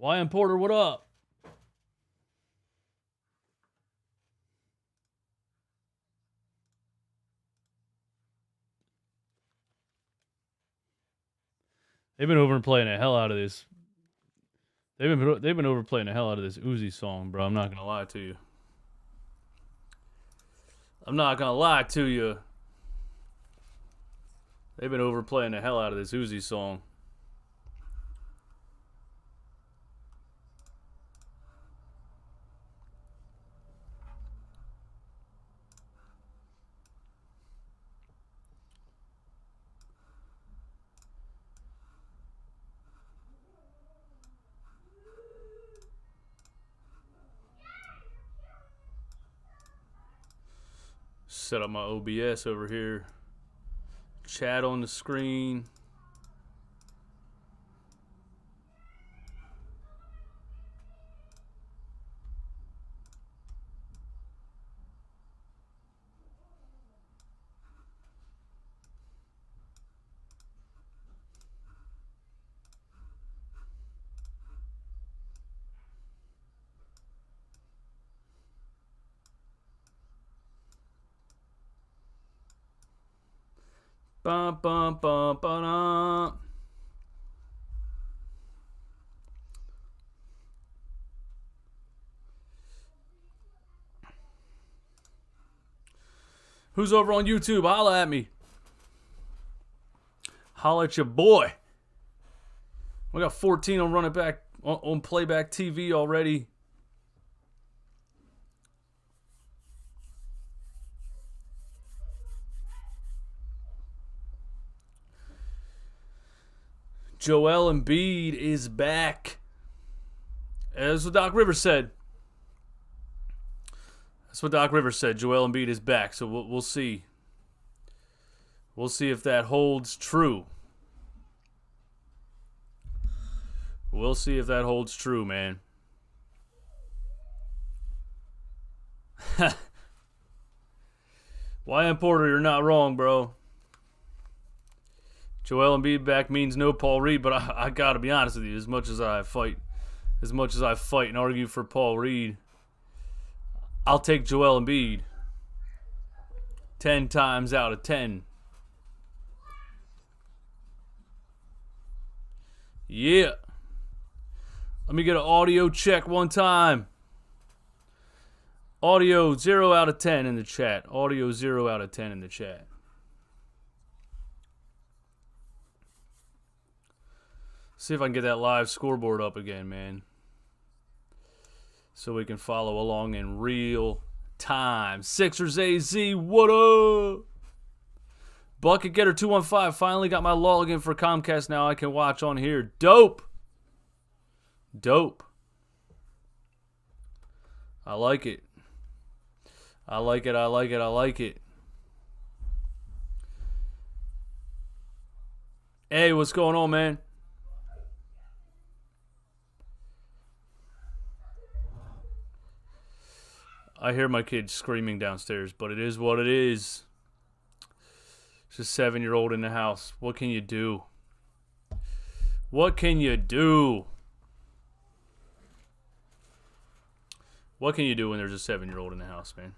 YM Porter, what up? They've been overplaying the hell out of this. They've been overplaying the hell out of this Uzi song, bro. I'm not gonna lie to you. I'm not gonna lie to you. They've been overplaying the hell out of this Uzi song. Set up my OBS over here. Chat on the screen. Bum, bum, bum, ba-dum. Who's over on YouTube? Holla at me. Holla at your boy. We got 14 on running back on Playback TV already. Joel Embiid is back. That's what Doc Rivers said. That's what Doc Rivers said. Joel Embiid is back. So we'll see. We'll see if that holds true. We'll see if that holds true, man. YM Porter, you're not wrong, bro. Joel Embiid back means no Paul Reed, but I gotta be honest with you. As much as I fight and argue for Paul Reed, I'll take Joel Embiid 10 times out of 10. Yeah. Let me get an audio check one time. Audio 0 out of 10 in the chat. Audio 0 out of 10 in the chat. See if I can get that live scoreboard up again, man. So we can follow along in real time. Sixers AZ, what up? Bucket Getter 215. Finally got my login for Comcast now. I can watch on here. Dope. Dope. I like it. I like it. I like it. I like it. Hey, what's going on, man? I hear my kids screaming downstairs, but it is what it is. It's a 7-year-old in the house. What can you do? What can you do? What can you do when there's a 7-year-old in the house, man?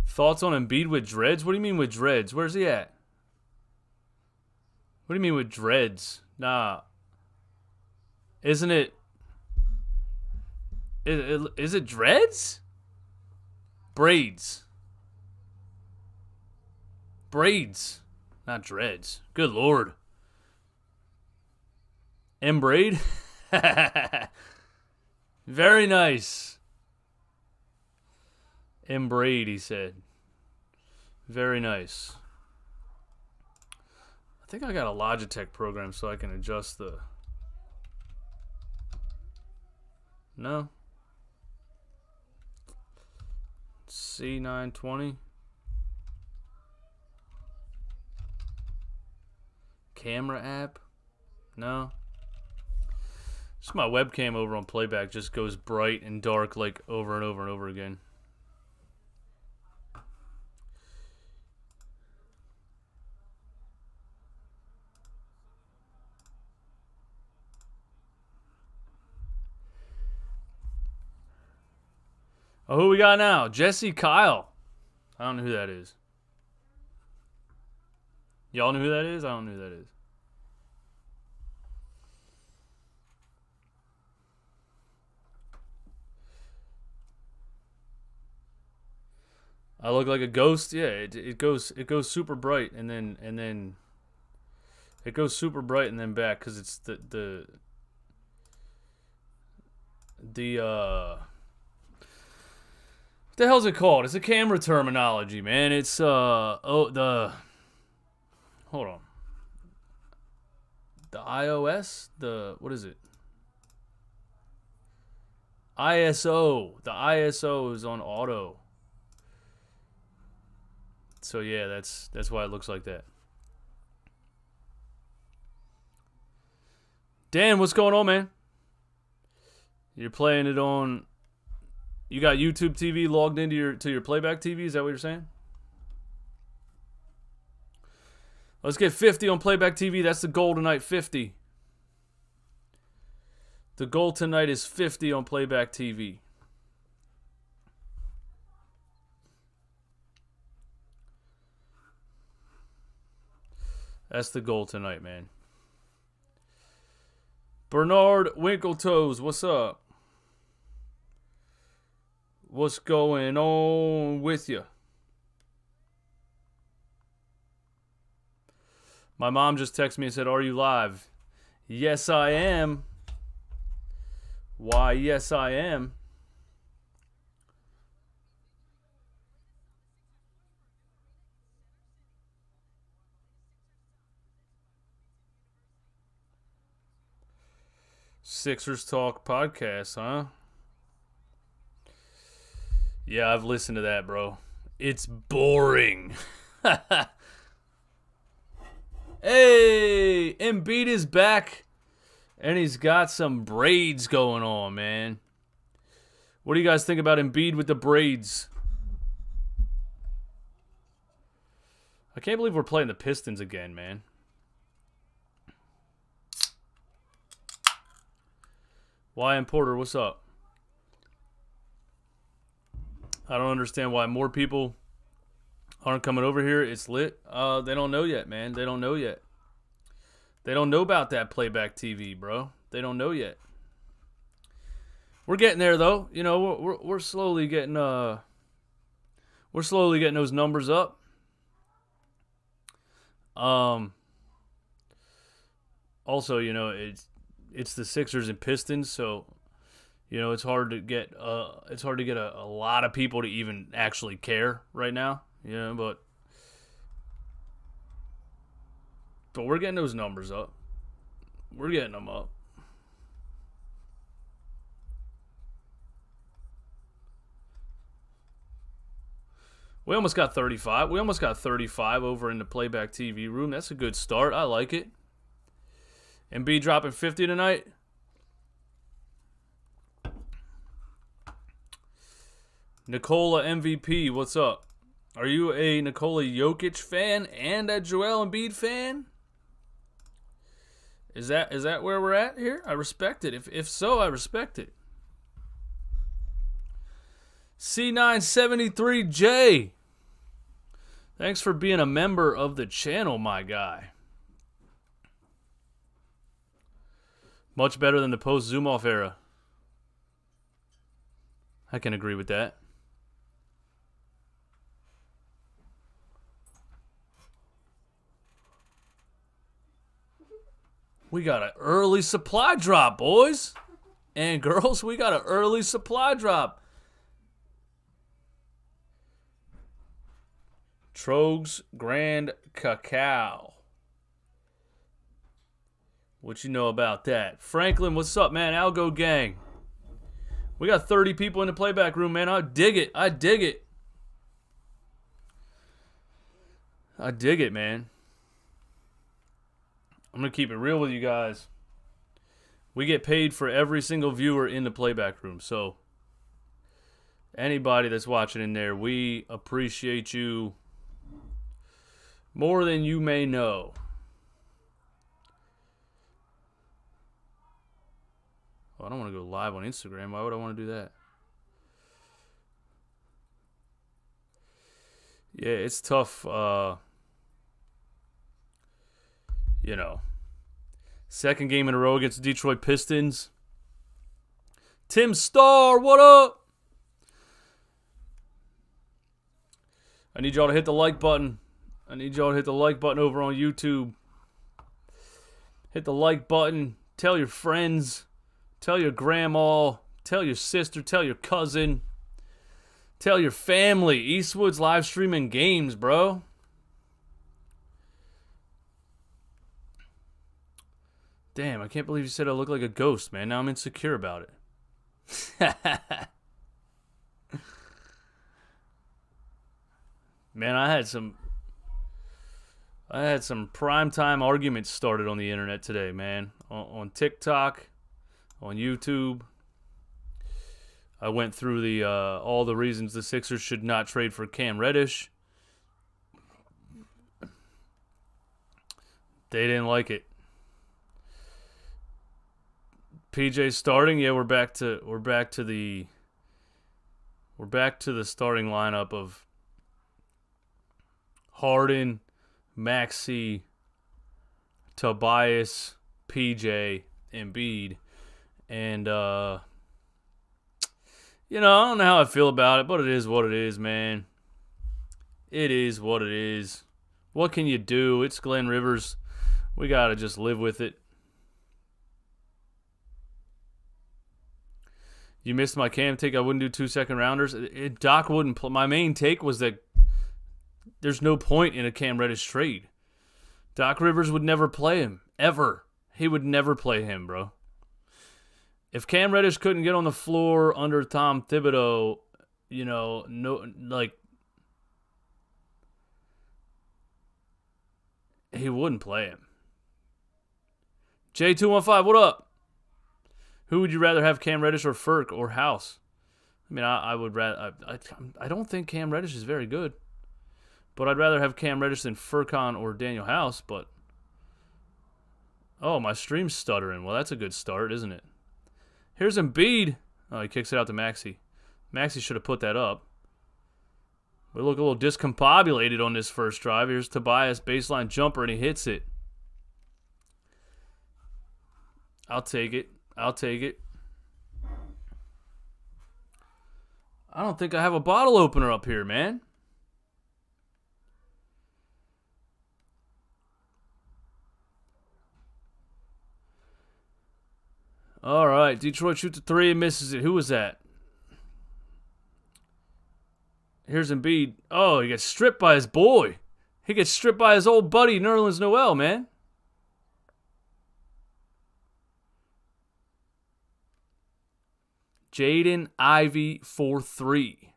Thoughts on Embiid with dreads? What do you mean with dreads? Where's he at? What do you mean with dreads? Nah. Isn't it... Is it dreads? Braids. Braids. Not dreads. Good Lord. Embraid? Very nice. Embraid, he said. Very nice. I think I got a Logitech program so I can adjust the... No? C920. Camera app? No. Just my webcam over on Playback just goes bright and dark like over and over and over again. Oh, who we got now? Jesse Kyle. I don't know who that is. Y'all know who that is? I don't know who that is. I look like a ghost. Yeah, it goes super bright and then it goes super bright and then back because it's the what the hell's it called? It's a camera terminology, man. It's hold on. The iOS? What is it? ISO. The ISO is on auto. So yeah, that's why it looks like that. Dan, what's going on, man? You're playing it on. You got YouTube TV logged into your playback TV? Is that what you're saying? Let's get 50 on playback TV. That's the goal tonight. 50. The goal tonight is 50 on playback TV. That's the goal tonight, man. Bernard Winkletoes, what's up? What's going on with you? My mom just texted me and said, "Are you live?" Yes, I am. Why, yes, I am. Sixers Talk podcast, huh? Yeah, I've listened to that, bro. It's boring. Hey, Embiid is back, and he's got some braids going on, man. What do you guys think about Embiid with the braids? I can't believe we're playing the Pistons again, man. YM Porter, what's up? I don't understand why more people aren't coming over here. It's lit. They don't know yet, man. They don't know yet. They don't know about that playback TV, bro. They don't know yet. We're getting there, though. You know, we're slowly getting those numbers up. Also, you know, it's the Sixers and Pistons, so you know it's hard to get a lot of people to even actually care right now. You know, but we're getting those numbers up. We're getting them up. We almost got 35. We almost got 35 over in the playback TV room. That's a good start. I like it. Embiid dropping 50 tonight. Nikola MVP, what's up? Are you a Nikola Jokic fan and a Joel Embiid fan? Is that where we're at here? I respect it. If so, I respect it. C973J. Thanks for being a member of the channel, my guy. Much better than the post-Zoom-off era. I can agree with that. We got an early supply drop, boys and girls. We got an early supply drop. Trogs Grand Cacao. What you know about that? Franklin, what's up, man? Algo Gang. We got 30 people in the playback room, man. I dig it. I dig it. I dig it, man. I'm going to keep it real with you guys. We get paid for every single viewer in the playback room. So, anybody that's watching in there, we appreciate you more than you may know. Oh, I don't want to go live on Instagram. Why would I want to do that? Yeah, it's tough. You know, second game in a row against the Detroit Pistons. Tim Starr, what up? I need y'all to hit the like button. I need y'all to hit the like button over on YouTube. Hit the like button. Tell your friends. Tell your grandma. Tell your sister. Tell your cousin. Tell your family. Eastwood's live streaming games, bro. Damn, I can't believe you said I look like a ghost, man. Now I'm insecure about it. Man, I had some primetime arguments started on the internet today, man. On TikTok, on YouTube. I went through the all the reasons the Sixers should not trade for Cam Reddish. They didn't like it. PJ starting, yeah, we're back to the starting lineup of Harden, Maxey, Tobias, PJ, Embiid, and I don't know how I feel about it, but it is what it is, man. It is what it is. What can you do? It's Glenn Rivers. We gotta just live with it. You missed my Cam take. I wouldn't do 2 second rounders. Doc wouldn't play. My main take was that there's no point in a Cam Reddish trade. Doc Rivers would never play him. Ever. He would never play him, bro. If Cam Reddish couldn't get on the floor under Tom Thibodeau, he wouldn't play him. J215, what up? Who would you rather have, Cam Reddish or Furk or House? I mean, I would rather. I don't think Cam Reddish is very good, but I'd rather have Cam Reddish than Furkan or Daniel House. But oh, my stream's stuttering. Well, that's a good start, isn't it? Here's Embiid. Oh, he kicks it out to Maxey. Maxey should have put that up. We look a little discombobulated on this first drive. Here's Tobias, baseline jumper, and he hits it. I'll take it. I'll take it. I don't think I have a bottle opener up here, man. All right, Detroit shoots a three and misses it. Who was that? Here's Embiid. Oh, he gets stripped by his boy. He gets stripped by his old buddy, Nerlens Noel, man. Jaden Ivey for 3.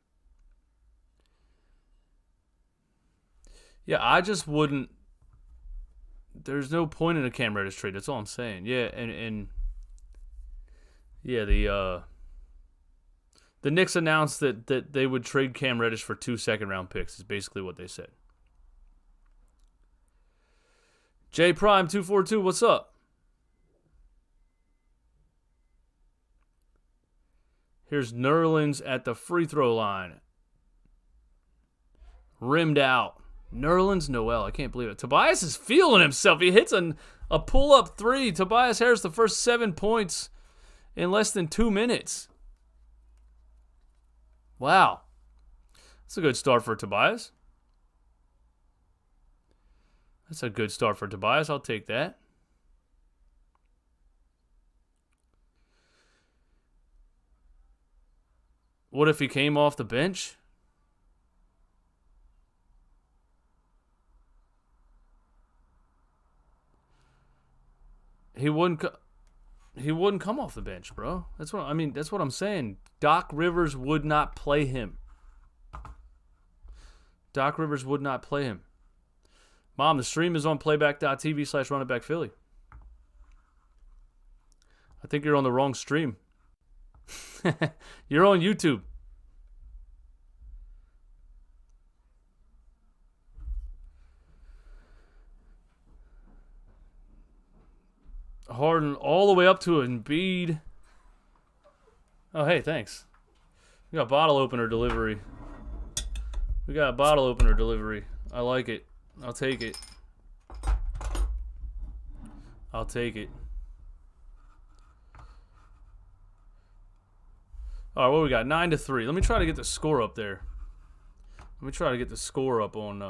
Yeah, I just wouldn't. There's no point in a Cam Reddish trade. That's all I'm saying. Yeah, and yeah, the Knicks announced that they would trade Cam Reddish for 2 second-round picks. Is basically what they said. J Prime 242, what's up? Here's Nerlens at the free throw line. Rimmed out. Nerlens Noel. I can't believe it. Tobias is feeling himself. He hits a pull-up three. Tobias Harris the first 7 points in less than 2 minutes. Wow. That's a good start for Tobias. That's a good start for Tobias. I'll take that. What if he came off the bench? He wouldn't come off the bench, bro. That's what I'm saying. Doc Rivers would not play him. Doc Rivers would not play him. Mom, the stream is on playback.tv/runitbackphilly. I think you're on the wrong stream. You're on YouTube. Harden all the way up to Embiid. Oh, hey, thanks. We got bottle opener delivery. We got a bottle opener delivery. I like it. I'll take it. I'll take it. All right, what we got? 9-3. Let me try to get the score up there. Let me try to get the score up on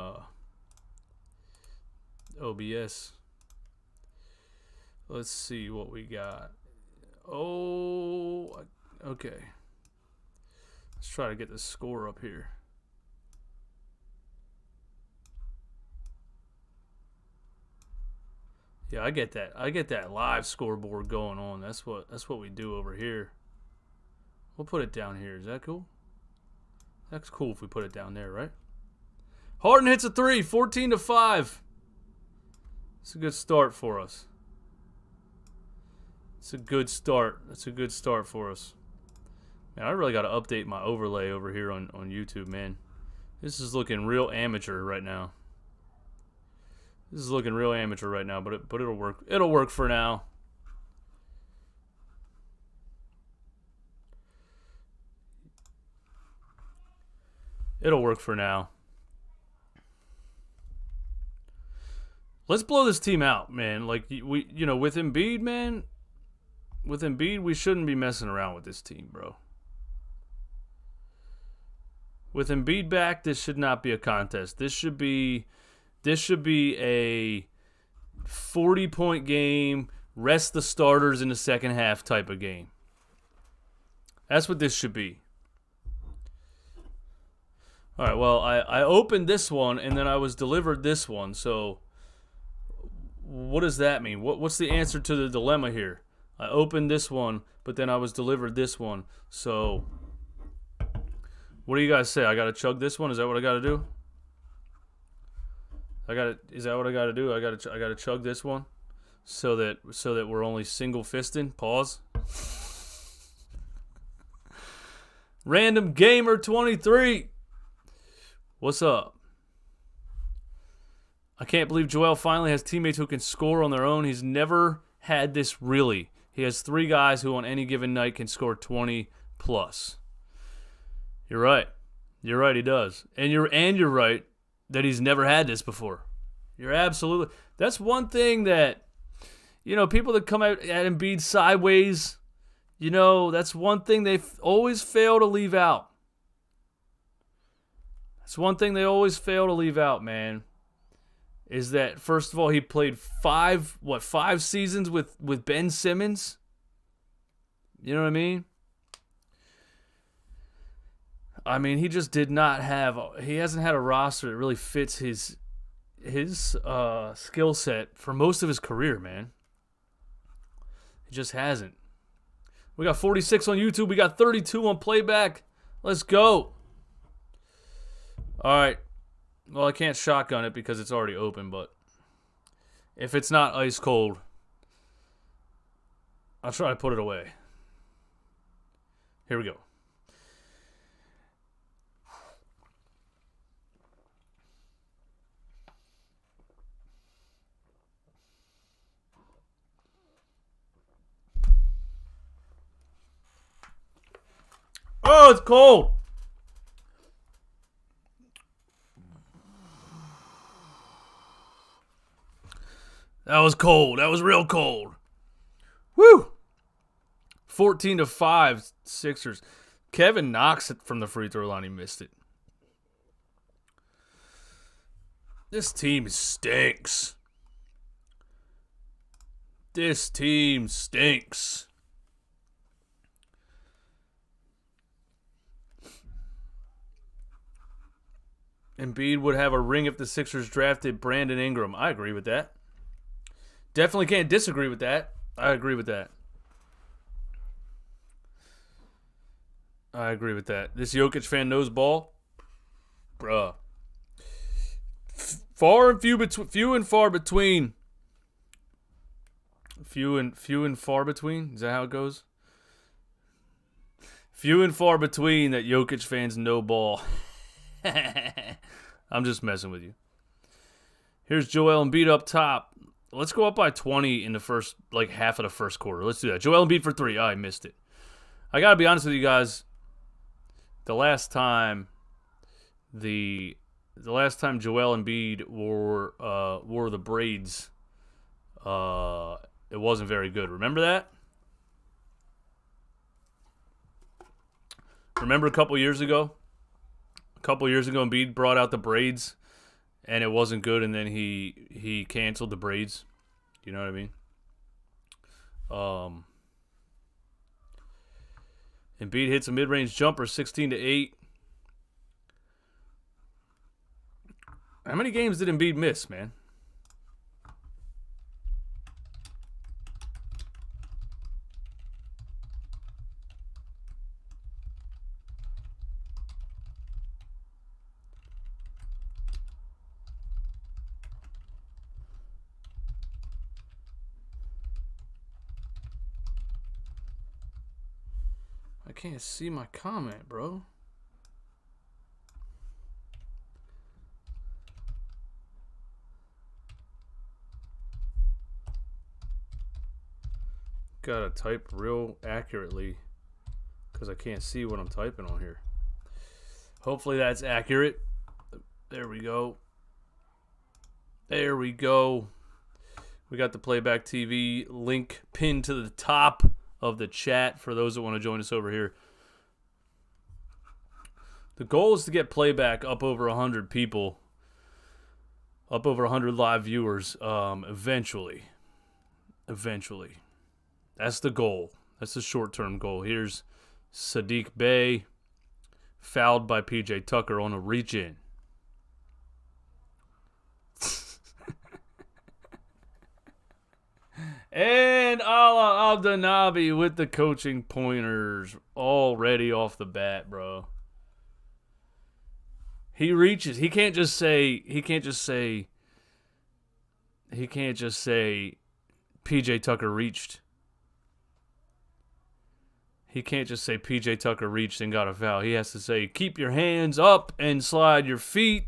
OBS. Let's see what we got. Oh, okay. Let's try to get the score up here. Yeah, I get that. I get that live scoreboard going on. That's what we do over here. We'll put it down here. Is that cool? That's cool if we put it down there, right? Harden hits a 3, 14-5. It's a good start for us. It's a good start. That's a good start for us. Man, I really got to update my overlay over here on YouTube, man. This is looking real amateur right now. This is looking real amateur right now, but it'll work. It'll work for now. It'll work for now. Let's blow this team out, man. Like with Embiid, man. With Embiid, we shouldn't be messing around with this team, bro. With Embiid back, this should not be a contest. This should be a 40-point game, rest the starters in the second half type of game. That's what this should be. All right, well, I opened this one, and then I was delivered this one. So what does that mean? What's the answer to the dilemma here? I opened this one, but then I was delivered this one. So what do you guys say? I got to chug this one? Is that what I got to do? Is that what I got to do? I got to chug this one so that we're only single fisting. Pause. Random Gamer 23. What's up? I can't believe Joel finally has teammates who can score on their own. He's never had this really. He has 3 guys who on any given night can score 20 plus. You're right. You're right, he does. And you're right that he's never had this before. You're absolutely. That's one thing that, people that come out at Embiid sideways, that's one thing they always fail to leave out. That's one thing they always fail to leave out, man. Is that, first of all, he played 5 seasons with Ben Simmons? You know what I mean? I mean, he just did not have. He hasn't had a roster that really fits his skill set for most of his career, man. He just hasn't. We got 46 on YouTube. We got 32 on playback. Let's go. All right. Well, I can't shotgun it because it's already open, but if it's not ice cold, I'll try to put it away. Here we go. Oh, it's cold. That was cold. That was real cold. Woo! 14-5 Sixers. Kevin knocks it from the free throw line. He missed it. This team stinks. This team stinks. Embiid would have a ring if the Sixers drafted Brandon Ingram. I agree with that. Definitely can't disagree with that. I agree with that. I agree with that. This Jokic fan knows ball. Bruh. Few and far between. Few and far between? Is that how it goes? Few and far between that Jokic fans know ball. I'm just messing with you. Here's Joel Embiid up top. Let's go up by 20 in the first, half of the first quarter. Let's do that. Joel Embiid for 3. Oh, I missed it. I got to be honest with you guys. The last time the last time Joel Embiid wore the braids, it wasn't very good. Remember that? Remember a couple years ago? A couple years ago, Embiid brought out the braids, and it wasn't good, and then he canceled the braids. You know what I mean? Embiid hits a mid-range jumper, 16-8. How many games did Embiid miss, man? I can't see my comment, bro. Gotta type real accurately because I can't see what I'm typing on here. Hopefully that's accurate. There we go. There we go. We got the Playback TV link pinned to the top of the chat for those that want to join us over here. The goal is to get Playback up over 100 people, up over 100 live viewers eventually. That's the goal. That's the short-term goal. Here's Sadiq Bey, fouled by PJ Tucker on a reach-in. And Ala Abdanabi with the coaching pointers already off the bat, bro. He reaches. He can't just say PJ Tucker reached. He can't just say PJ Tucker reached and got a foul. He has to say, keep your hands up and slide your feet.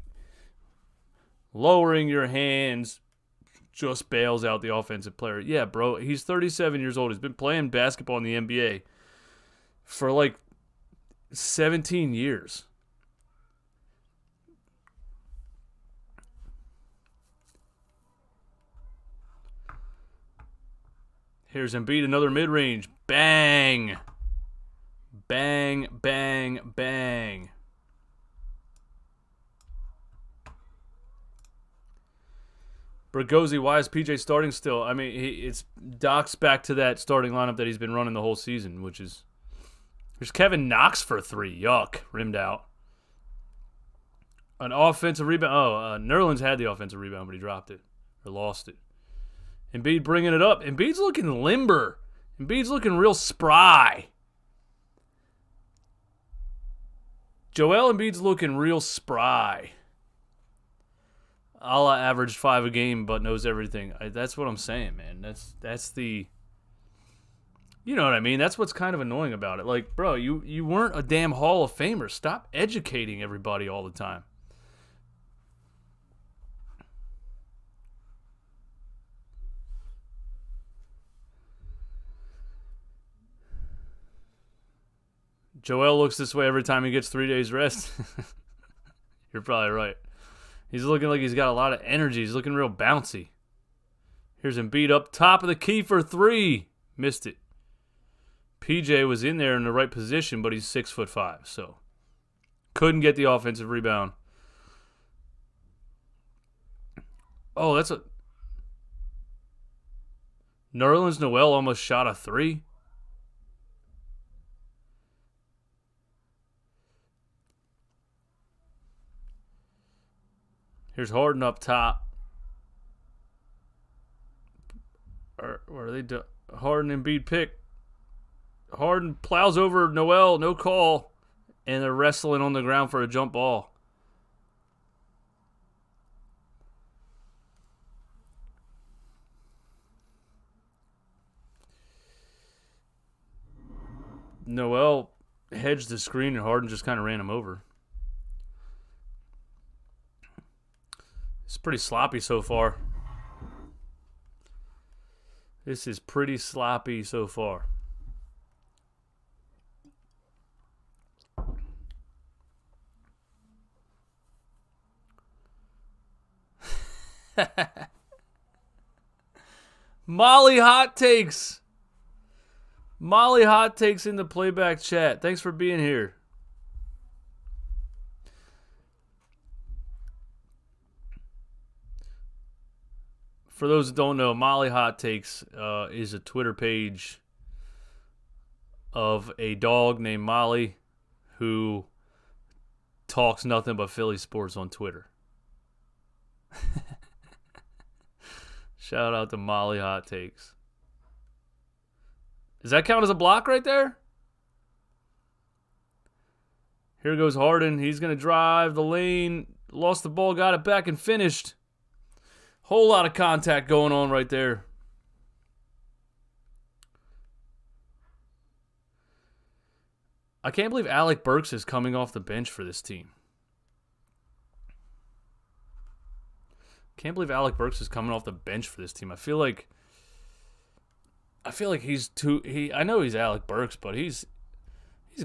Lowering your hands just bails out the offensive player. Yeah, bro, he's 37 years old. He's been playing basketball in the NBA for like 17 years. Here's Embiid, another mid-range. Bang! Bang, bang, bang. Bragosi, why is PJ starting still? I mean, it's Doc's back to that starting lineup that he's been running the whole season, which is... There's Kevin Knox for 3. Yuck. Rimmed out. An offensive rebound. Oh, Nerlens had the offensive rebound, but he dropped it. Or lost it. Embiid bringing it up. Embiid's looking limber. Embiid's looking real spry. Joel Embiid's looking real spry. Allah averaged 5 a game, but knows everything. That's what I'm saying, man. That's the... You know what I mean? That's what's kind of annoying about it. Like, bro, you weren't a damn Hall of Famer. Stop educating everybody all the time. Joel looks this way every time he gets 3 days rest. You're probably right. He's looking like he's got a lot of energy. He's looking real bouncy. Here's Embiid up top of the key for 3. Missed it. PJ was in there in the right position, but he's 6'5", so couldn't get the offensive rebound. Oh, that's a... Nerlens Noel almost shot a 3. Here's Harden up top. Or are they do? Harden and Embiid pick. Harden plows over Noel, no call, and they're wrestling on the ground for a jump ball. Noel hedged the screen and Harden just kind of ran him over. It's pretty sloppy so far. This is pretty sloppy so far. Molly Hot Takes. Molly Hot Takes in the playback chat. Thanks for being here. For those that don't know, Molly Hot Takes is a Twitter page of a dog named Molly who talks nothing but Philly sports on Twitter. Shout out to Molly Hot Takes. Does that count as a block right there? Here goes Harden. He's going to drive the lane. Lost the ball, got it back, and finished. Whole lot of contact going on right there. I can't believe Alec Burks is coming off the bench for this team. Can't believe Alec Burks is coming off the bench for this team. I feel like he's too. I know he's Alec Burks, but he's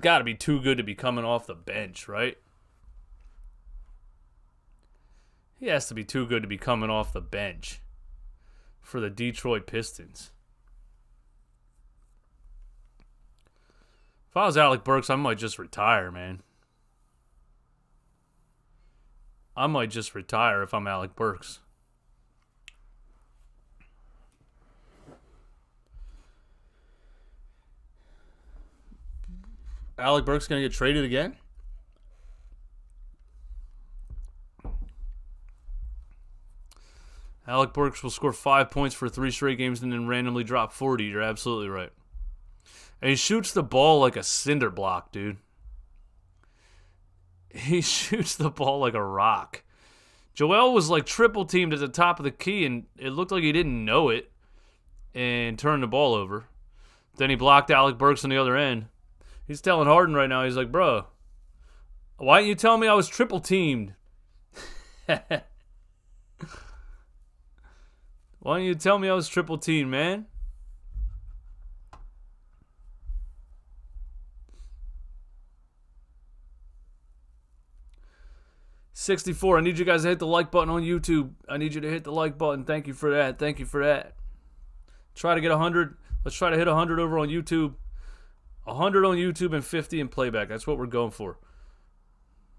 got to be too good to be coming off the bench, right? He has to be too good to be coming off the bench for the Detroit Pistons. If I was Alec Burks, I might just retire, man. I might just retire if I'm Alec Burks. Alec Burks going to get traded again? Alec Burks will score 5 points for 3 straight games and then randomly drop 40. You're absolutely right. And he shoots the ball like a cinder block, dude. He shoots the ball like a rock. Joel was like triple teamed at the top of the key, and it looked like he didn't know it and turned the ball over. Then he blocked Alec Burks on the other end. He's telling Harden right now, he's like, bro, why didn't you tell me I was triple teamed? Why didn't you tell me I was triple teamed, man? $64. I need you guys to hit the like button on YouTube. I need you to hit the like button. Thank you for that. Thank you for that. Try to get 100. Let's try to hit 100 over on YouTube. 100 on YouTube and 50 in playback. That's what we're going for.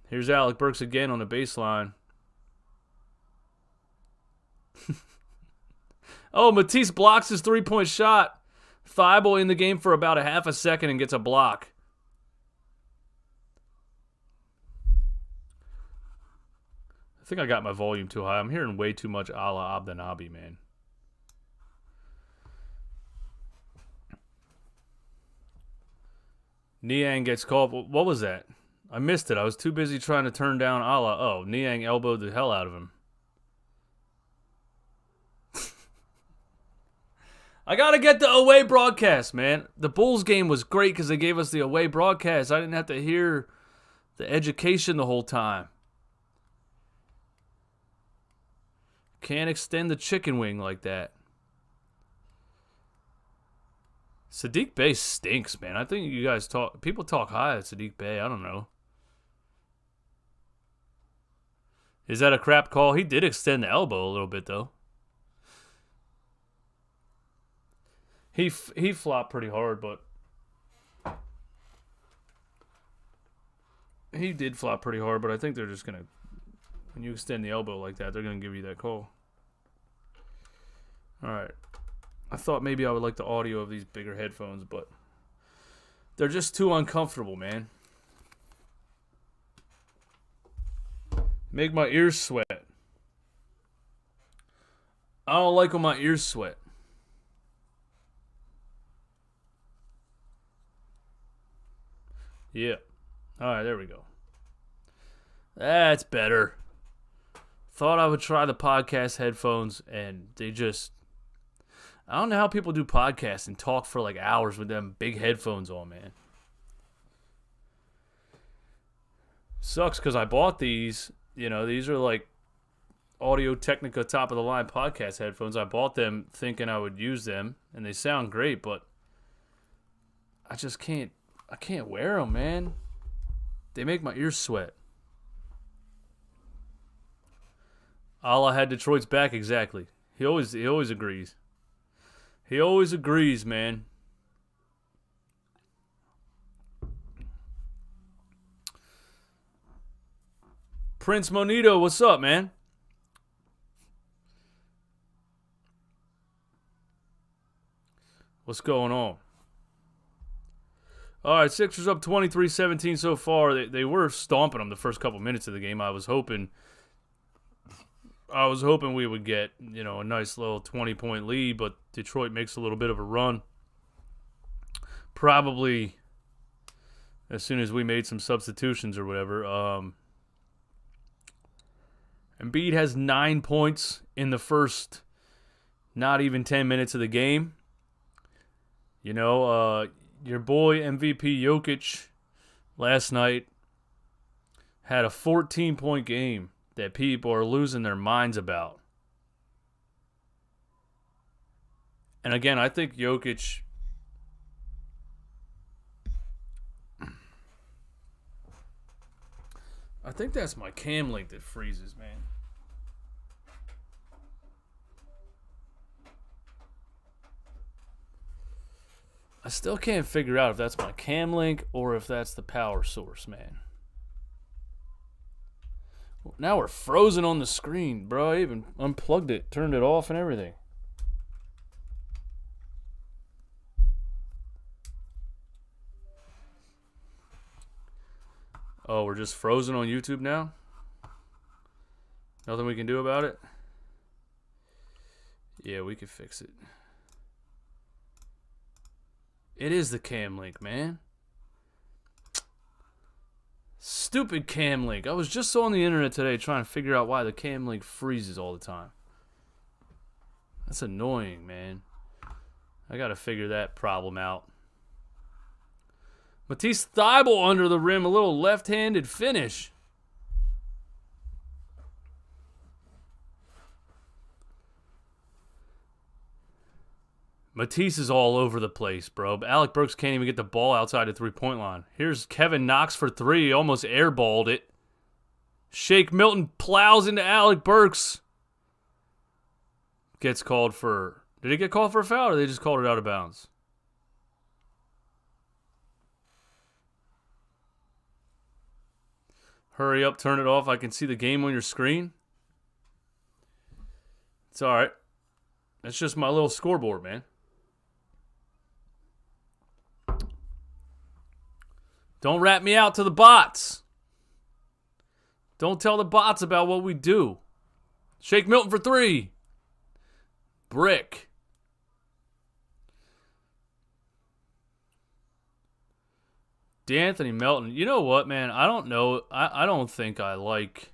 Here's Alec Burks again on the baseline. Oh, Matisse blocks his three-point shot. Thibault in the game for about a half a second and gets a block. I think I got my volume too high. I'm hearing way too much a la Abdenabi, man. Niang gets called. What was that? I missed it. I was too busy trying to turn down Allah. Oh, Niang elbowed the hell out of him. I got to get the away broadcast, man. The Bulls game was great because they gave us the away broadcast. I didn't have to hear the education the whole time. Can't extend the chicken wing like that. Sadiq Bey stinks, man. I think you guys people talk high at Sadiq Bey. I don't know. Is that a crap call? He did extend the elbow a little bit, though. He flopped pretty hard, but he did flop pretty hard, but I think they're just going to, when you extend the elbow like that, they're going to give you that call. All right. I thought maybe I would like the audio of these bigger headphones, but they're just too uncomfortable, man. Make my ears sweat. I don't like when my ears sweat. Yeah. All right, there we go. That's better. Thought I would try the podcast headphones, and they just... I don't know how people do podcasts and talk for like hours with them big headphones on, man. Sucks because I bought these. You know, these are like Audio-Technica top-of-the-line podcast headphones. I bought them thinking I would use them, and they sound great, but I just can't... I can't wear them, man. They make my ears sweat. Allah had Detroit's back, exactly. He always agrees. He always agrees, man. Prince Monito, what's up, man? What's going on? All right, Sixers up 23-17 so far. They were stomping them the first couple minutes of the game. I was hoping we would get, a nice little 20-point lead, but Detroit makes a little bit of a run. Probably as soon as we made some substitutions or whatever. Embiid has 9 points in the first not even 10 minutes of the game. Your boy MVP Jokic last night had a 14-point game that people are losing their minds about. And again, I think Jokic... I think that's my cam link that freezes, man. I still can't figure out if that's my cam link or if that's the power source, man. Now we're frozen on the screen, bro. I even unplugged it, turned it off and everything. Oh, we're just frozen on YouTube now? Nothing we can do about it? Yeah, we could fix it. It is the cam link, man. Stupid cam link. I was just on the internet today trying to figure out why the cam link freezes all the time. That's annoying, man. I got to figure that problem out. Matisse Thybulle under the rim, a little left-handed finish. Matisse is all over the place, bro. But Alec Burks can't even get the ball outside the three-point line. Here's Kevin Knox for three. He almost airballed it. Shake Milton plows into Alec Burks. Gets called for... Did he get called for a foul or they just called it out of bounds? Hurry up, turn it off. I can see the game on your screen. It's all right. That's just my little scoreboard, man. Don't rat me out to the bots. Don't tell the bots about what we do. Shake Milton for three. Brick. D'Anthony Melton. You know what, man? I don't know. I don't think I like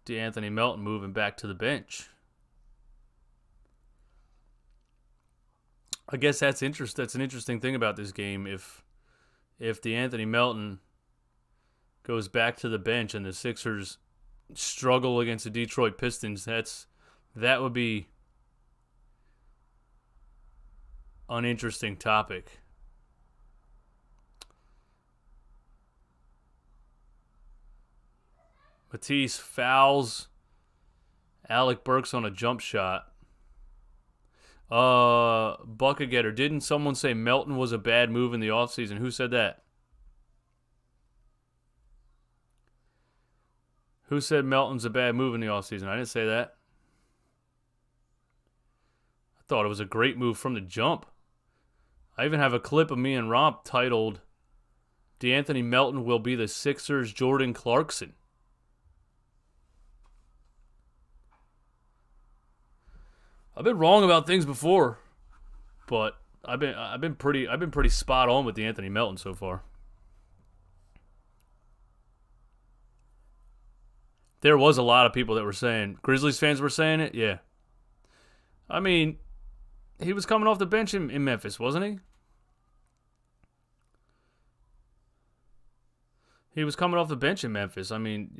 D'Anthony Melton moving back to the bench. I guess that's an interesting thing about this game. If D'Anthony Melton goes back to the bench and the Sixers struggle against the Detroit Pistons, that would be an interesting topic. Matisse fouls Alec Burks on a jump shot. Bucket getter. Didn't someone say Melton was a bad move in the offseason? Who said that? Who said Melton's a bad move in the offseason? I didn't say that. I thought it was a great move from the jump. I even have a clip of me and Romp titled, D'Anthony Melton will be the Sixers' Jordan Clarkson. I've been wrong about things before, but I've been pretty spot on with D'Anthony Melton so far. There was a lot of people that were saying, Grizzlies fans were saying it, yeah. I mean, he was coming off the bench in Memphis, wasn't he? He was coming off the bench in Memphis. I mean,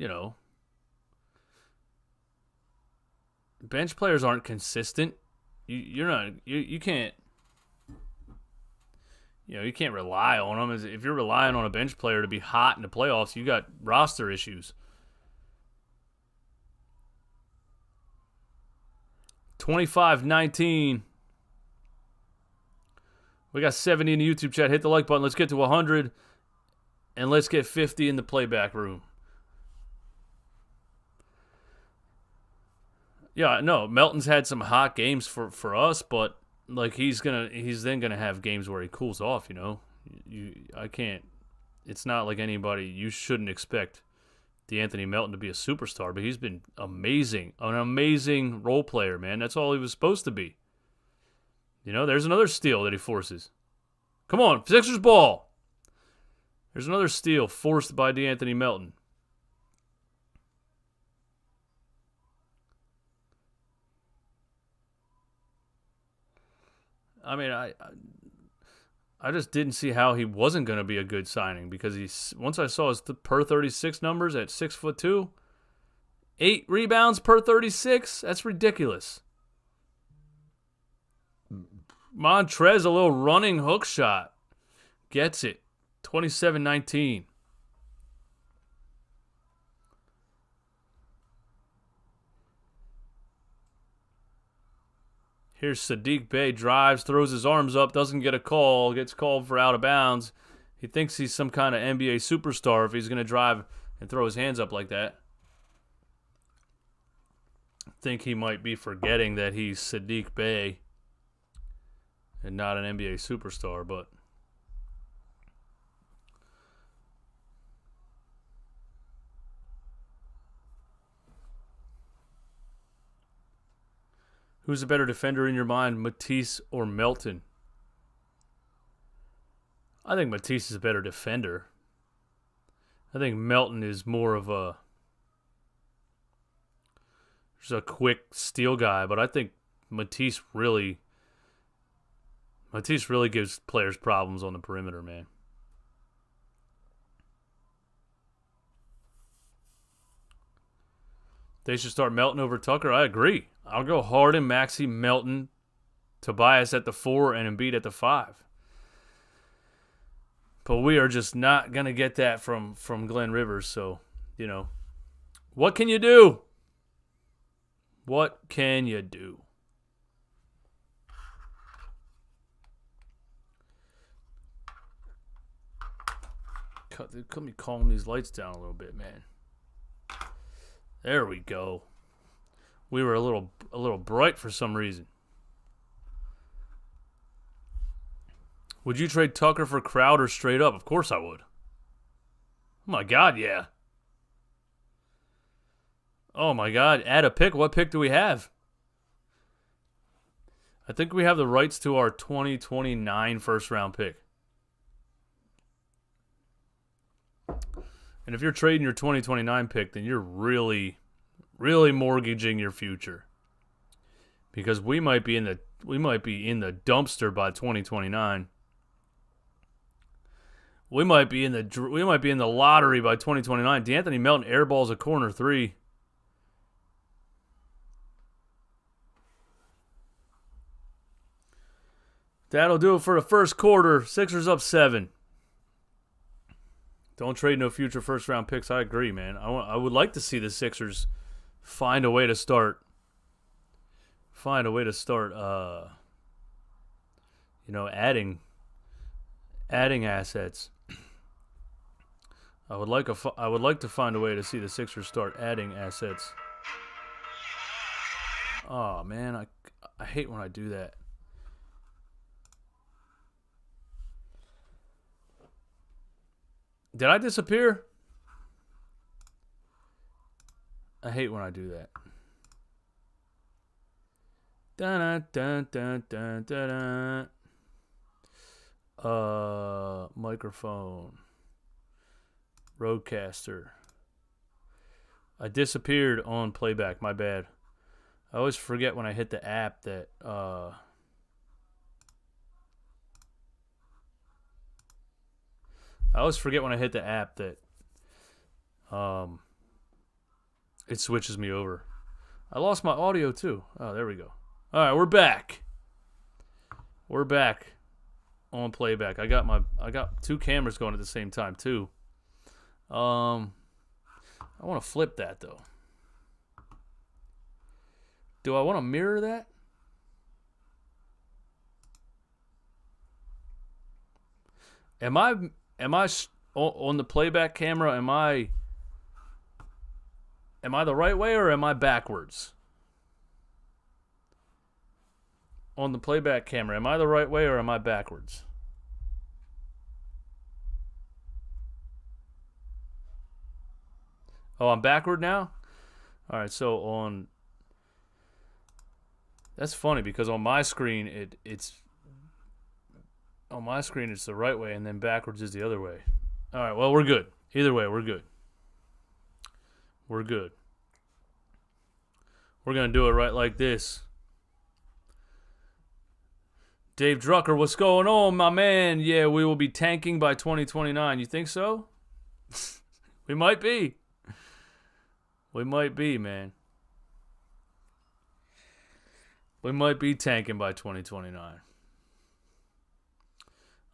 bench players aren't consistent. You can't rely on them. If you're relying on a bench player to be hot in the playoffs, you got roster issues. 25-19. We got 70 in the YouTube chat. Hit the like button. Let's get to 100. And let's get 50 in the playback room. Yeah, no, Melton's had some hot games for us, but like he's then gonna have games where he cools off, you know. I can't. It's not like anybody. You shouldn't expect DeAnthony Melton to be a superstar, but he's been amazing, an amazing role player, man. That's all he was supposed to be. You know, there's another steal that he forces. Come on, Sixers ball. There's another steal forced by DeAnthony Melton. I mean, I just didn't see how he wasn't going to be a good signing because once I saw his per 36 numbers at 6'2", 8 rebounds per 36, that's ridiculous. Montrez, a little running hook shot. Gets it. 27-19. Here's Saddiq Bey, drives, throws his arms up, doesn't get a call, gets called for out of bounds. He thinks he's some kind of NBA superstar if he's going to drive and throw his hands up like that. I think he might be forgetting that he's Saddiq Bey and not an NBA superstar, but who's a better defender in your mind, Matisse or Melton? I think Matisse is a better defender. I think Melton is more of a quick steal guy, but I think Matisse really gives players problems on the perimeter, man. They should start Melton over Tucker. I agree. I'll go Harden, Maxey, Melton, Tobias at the 4, and Embiid at the 5. But we are just not going to get that from Glenn Rivers. So, you know, what can you do? What can you do? Let me calm these lights down a little bit, man. There we go. We were a little bright for some reason. Would you trade Tucker for Crowder straight up? Of course I would. Oh my God, yeah. Oh my God, add a pick. What pick do we have? I think we have the rights to our 2029 first round pick. And if you're trading your 2029 pick, then you're really mortgaging your future. Because we might be in the dumpster by 2029. We might be in the lottery by 2029. DeAnthony Melton airballs a corner 3. That'll do it for the first quarter. Sixers up 7. Don't trade no future first round picks. I agree, man. I would like to see the Sixers find a way to start. Adding assets. I would like to find a way to see the Sixers start adding assets. Oh man, I hate when I do that. Did I disappear? I hate when I do that. Microphone. Roadcaster. I disappeared on playback. My bad. I always forget when I hit the app that it switches me over. I lost my audio too. Oh, there we go. All right, we're back. We're back on playback. I got 2 cameras going at the same time too. I want to flip that though. Do I want to mirror that? Am I on the playback camera? Am I the right way or am I backwards? On the playback camera, am I the right way or am I backwards? Oh, I'm backward now? All right, so on... That's funny because on my screen, it's... On my screen, it's the right way, and then backwards is the other way. All right, well, we're good. Either way, we're good. We're good. We're going to do it right like this. Dave Drucker, what's going on, my man? Yeah, we will be tanking by 2029. You think so? We might be. We might be, man. We might be tanking by 2029.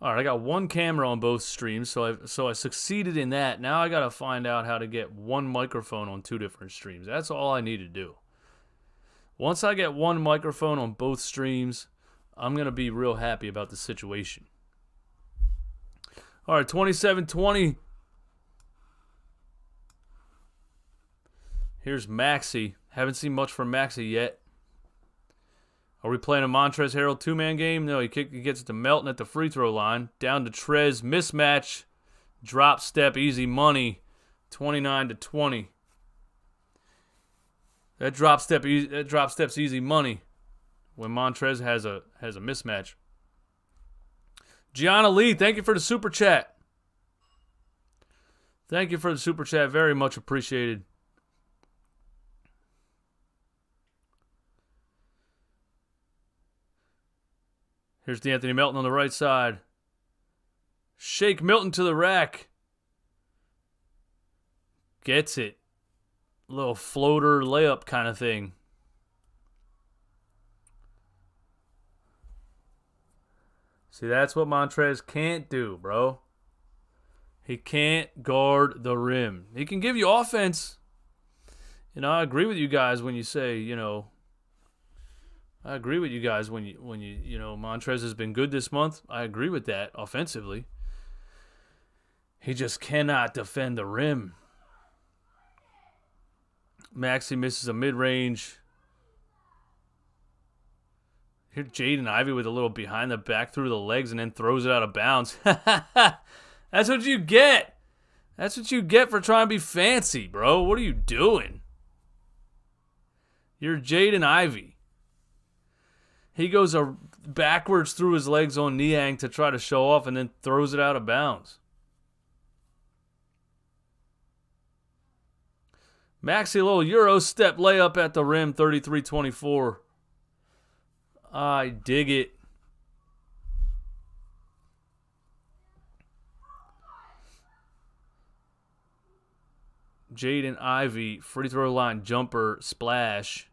All right, I got one camera on both streams, so I succeeded in that. Now I got to find out how to get one microphone on two different streams. That's all I need to do. Once I get one microphone on both streams, I'm going to be real happy about the situation. All right, 27-20. Here's Maxey. Haven't seen much from Maxey yet. Are we playing a Montrezl Harrell two-man game? No, he gets it to Melton at the free throw line. Down to Trez. Mismatch. Drop step. Easy money. 29-20. That drop step's easy money when Montrez has a mismatch. Gianna Lee, thank you for the super chat. Thank you for the super chat. Very much appreciated. Here's D'Anthony Melton on the right side. Shake Milton to the rack. Gets it. Little floater layup kind of thing. See, that's what Montrez can't do, bro. He can't guard the rim. He can give you offense. You know, I agree with you guys when you say, you know, I agree with you guys when you Montrez has been good this month. I agree with that offensively. He just cannot defend the rim. Maxey misses a mid-range. Here, Jaden Ivey with a little behind the back through the legs and then throws it out of bounds. That's what you get. That's what you get for trying to be fancy, bro. What are you doing? You're Jaden Ivey. He goes backwards through his legs on Niang to try to show off and then throws it out of bounds. Maxey, a little Euro step layup at the rim, 33-24. I dig it. Jaden Ivey, free throw line jumper, splash.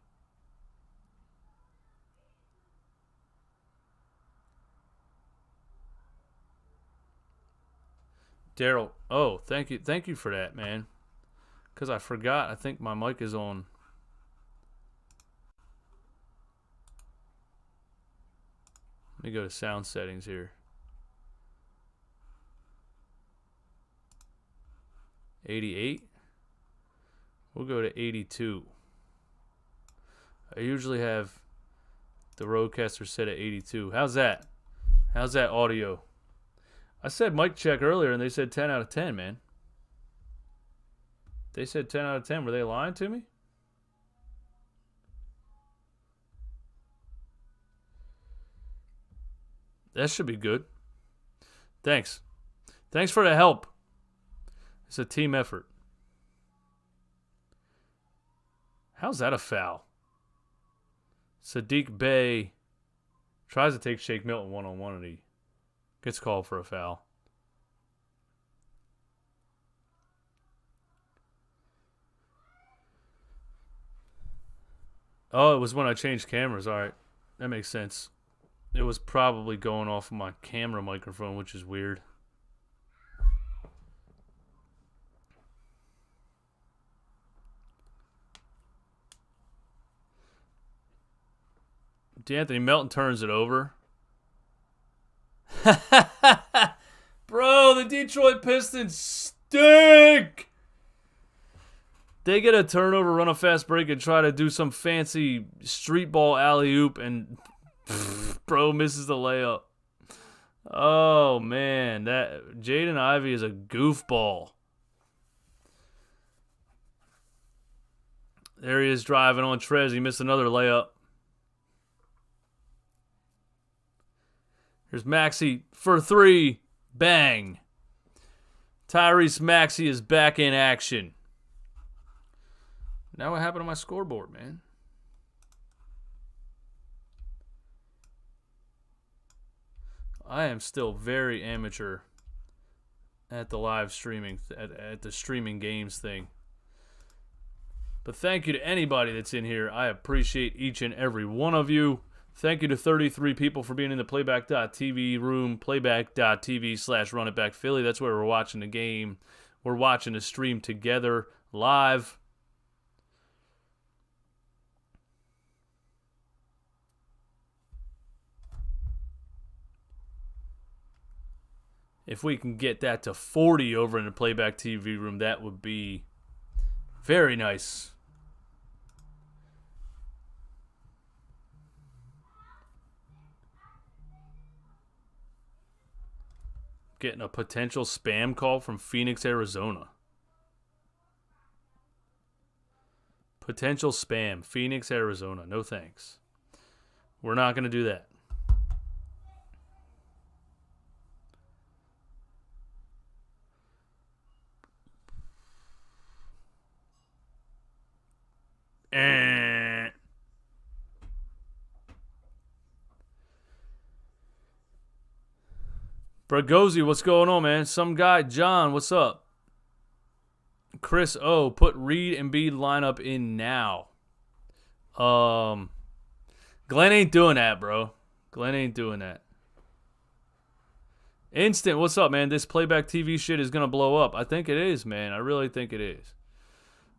Daryl, oh, thank you for that, man. Because I forgot, I think my mic is on. Let me go to sound settings here. 88. We'll go to 82. I usually have the Rodecaster set at 82. How's that? How's that audio? I said mic check earlier, and they said 10 out of 10, man. They said 10 out of 10. Were they lying to me? That should be good. Thanks. Thanks for the help. It's a team effort. How's that a foul? Sadiq Bey tries to take Shake Milton one-on-one, and he gets called for a foul. Oh, it was when I changed cameras. All right. That makes sense. It was probably going off of my camera microphone, which is weird. D'Anthony Melton turns it over. Bro, Detroit Pistons stink. They get a turnover, run a fast break, and try to do some fancy street ball alley-oop, and bro misses the layup. Oh, man. That Jaden Ivey is a goofball. There he is driving on Trez. He missed another layup. Here's Maxey for three. Bang. Tyrese Maxey is back in action. Now what happened to my scoreboard, man? I am still very amateur at the live streaming, at the streaming games thing. But thank you to anybody that's in here. I appreciate each and every one of you. Thank you to 33 people for being in the Playback.TV room, Playback.TV/RunItBackPhilly. That's where we're watching the game. We're watching the stream together live. If we can get that to 40 over in the Playback TV room, that would be very nice. Getting a potential spam call from Phoenix, Arizona. Potential spam. Phoenix, Arizona. No thanks. We're not going to do that. Bragosi, what's going on, man? Some guy, John, what's up? Chris O, put Reed and Embiid lineup in now. Glenn ain't doing that, bro. Glenn ain't doing that. Instant, what's up, man? This Playback TV shit is going to blow up. I think it is, man. I really think it is.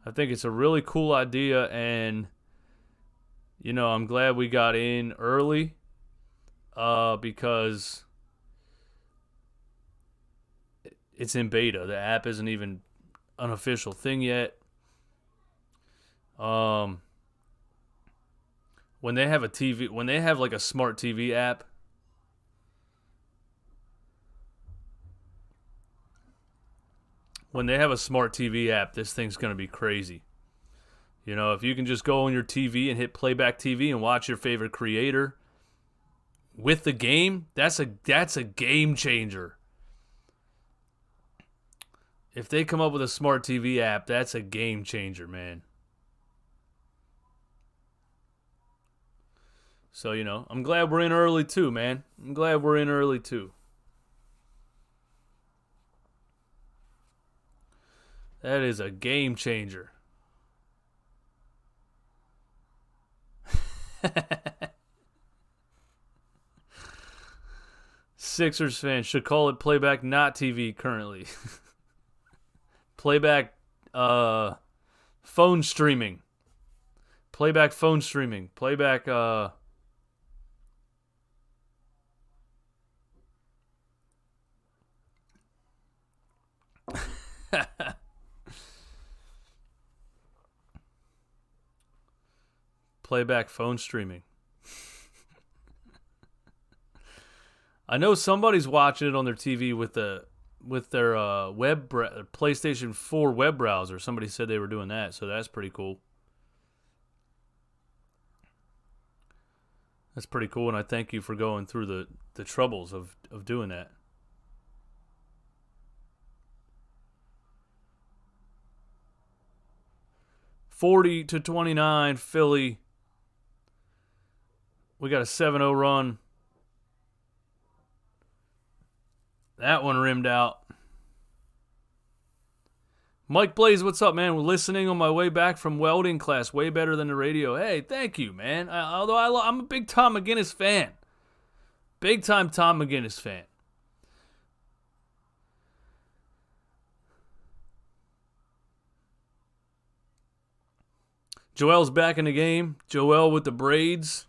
I think it's a really cool idea, and, you know, I'm glad we got in early because it's in beta. The app isn't even an official thing yet. When they have a TV, when they have like a smart TV app, this thing's going to be crazy. You know, if you can just go on your TV and hit Playback TV and watch your favorite creator with the game, that's a game changer. If they come up with a smart TV app, that's a game changer, man. So, you know, I'm glad we're in early too, man. I'm glad we're in early too. That is a game changer. Sixers fan should call it Playback Not TV currently. Playback phone streaming. Playback phone streaming. Playback Playback phone streaming. I know somebody's watching it on their TV with their PlayStation 4 web browser. Somebody said they were doing that, so that's pretty cool. That's pretty cool, and I thank you for going through the troubles of doing that. (40-29) Philly. We got a 7-0 run. That one rimmed out. Mike Blaze, what's up, man? We're listening on my way back from welding class. Way better than the radio. Hey, thank you, man. Although I'm a big Tom McGinnis fan. Big time Tom McGinnis fan. Joel's back in the game. Joel with the braids.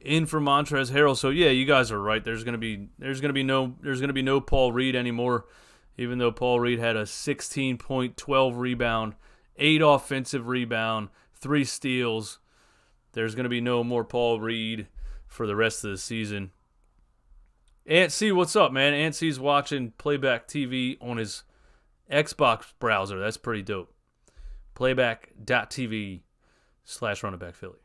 In for Montrezl Harrell. So yeah, you guys are right. There's gonna be no Paul Reed anymore. Even though Paul Reed had a 16-point, 12 rebound, 8 offensive rebound, 3 steals. There's going to be no more Paul Reed for the rest of the season. Ant C, what's up, man? Ant C's watching Playback TV on his Xbox browser. That's pretty dope. Playback.tv/RunItBackPhilly.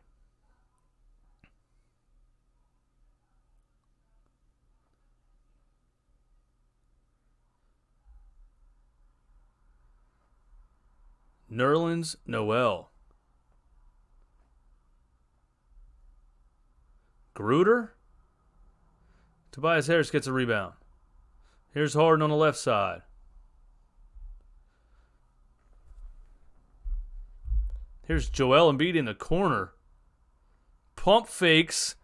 Nerlens Noel. Gruder? Tobias Harris gets a rebound. Here's Harden on the left side. Here's Joel Embiid in the corner. Pump fakes.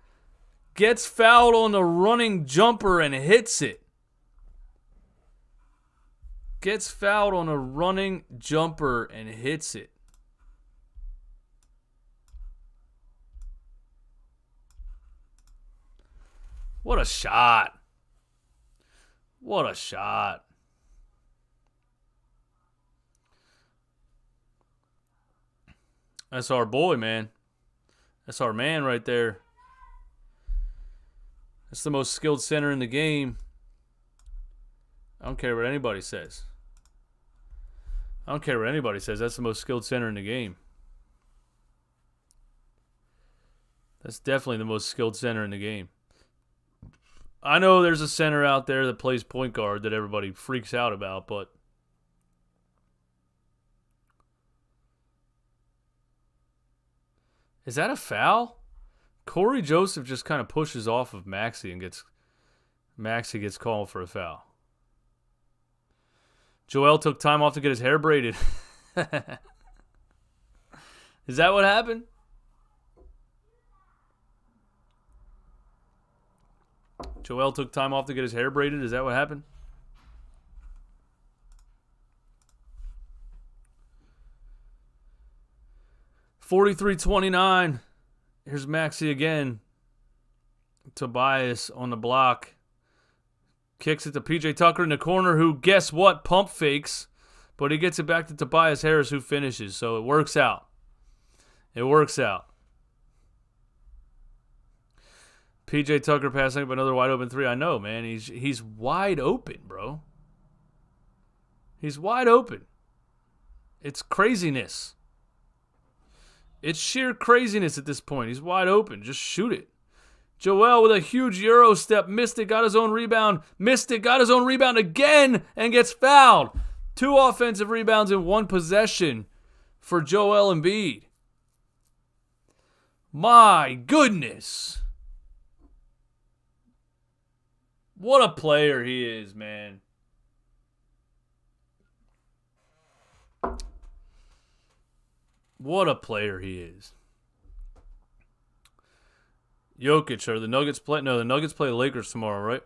Gets fouled on the running jumper and hits it. Gets fouled on a running jumper and hits it. What a shot. What a shot. That's our boy, man. That's our man right there. That's the most skilled center in the game. I don't care what anybody says. I don't care what anybody says. That's the most skilled center in the game. That's definitely the most skilled center in the game. I know there's a center out there that plays point guard that everybody freaks out about, but is that a foul? Corey Joseph just kind of pushes off of Maxey and Maxey gets called for a foul. Joel took time off to get his hair braided. Is that what happened? Joel took time off to get his hair braided. Is that what happened? $43-29. Here's Maxey again. Tobias on the block. Kicks it to PJ Tucker in the corner, who, guess what, pump fakes. But he gets it back to Tobias Harris, who finishes. So it works out. It works out. PJ Tucker passing up another wide open three. I know, man. He's wide open, bro. He's wide open. It's craziness. It's sheer craziness at this point. He's wide open. Just shoot it. Joel with a huge Euro step. Missed it. Got his own rebound. Missed it. Got his own rebound again and gets fouled. 2 offensive rebounds in 1 possession for Joel Embiid. My goodness. What a player he is, man. What a player he is. Jokic, or the Nuggets play? No, the Nuggets play the Lakers tomorrow, right?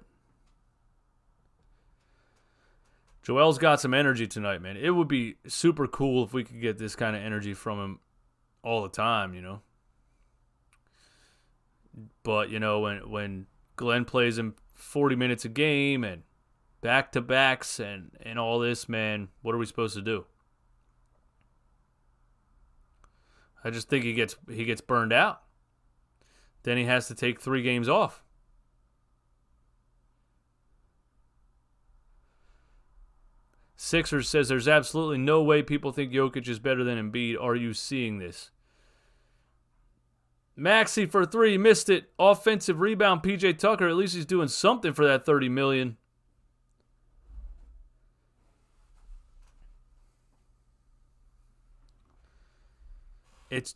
Joel's got some energy tonight, man. It would be super cool if we could get this kind of energy from him all the time, you know. But, you know, when Glenn plays him 40 minutes a game and back-to-backs and all this, man, what are we supposed to do? I just think he gets burned out. Then he has to take 3 games off. Sixers says there's absolutely no way people think Jokic is better than Embiid. Are you seeing this? Maxey for 3, missed it. Offensive rebound, PJ Tucker. At least he's doing something for that $30 million. It's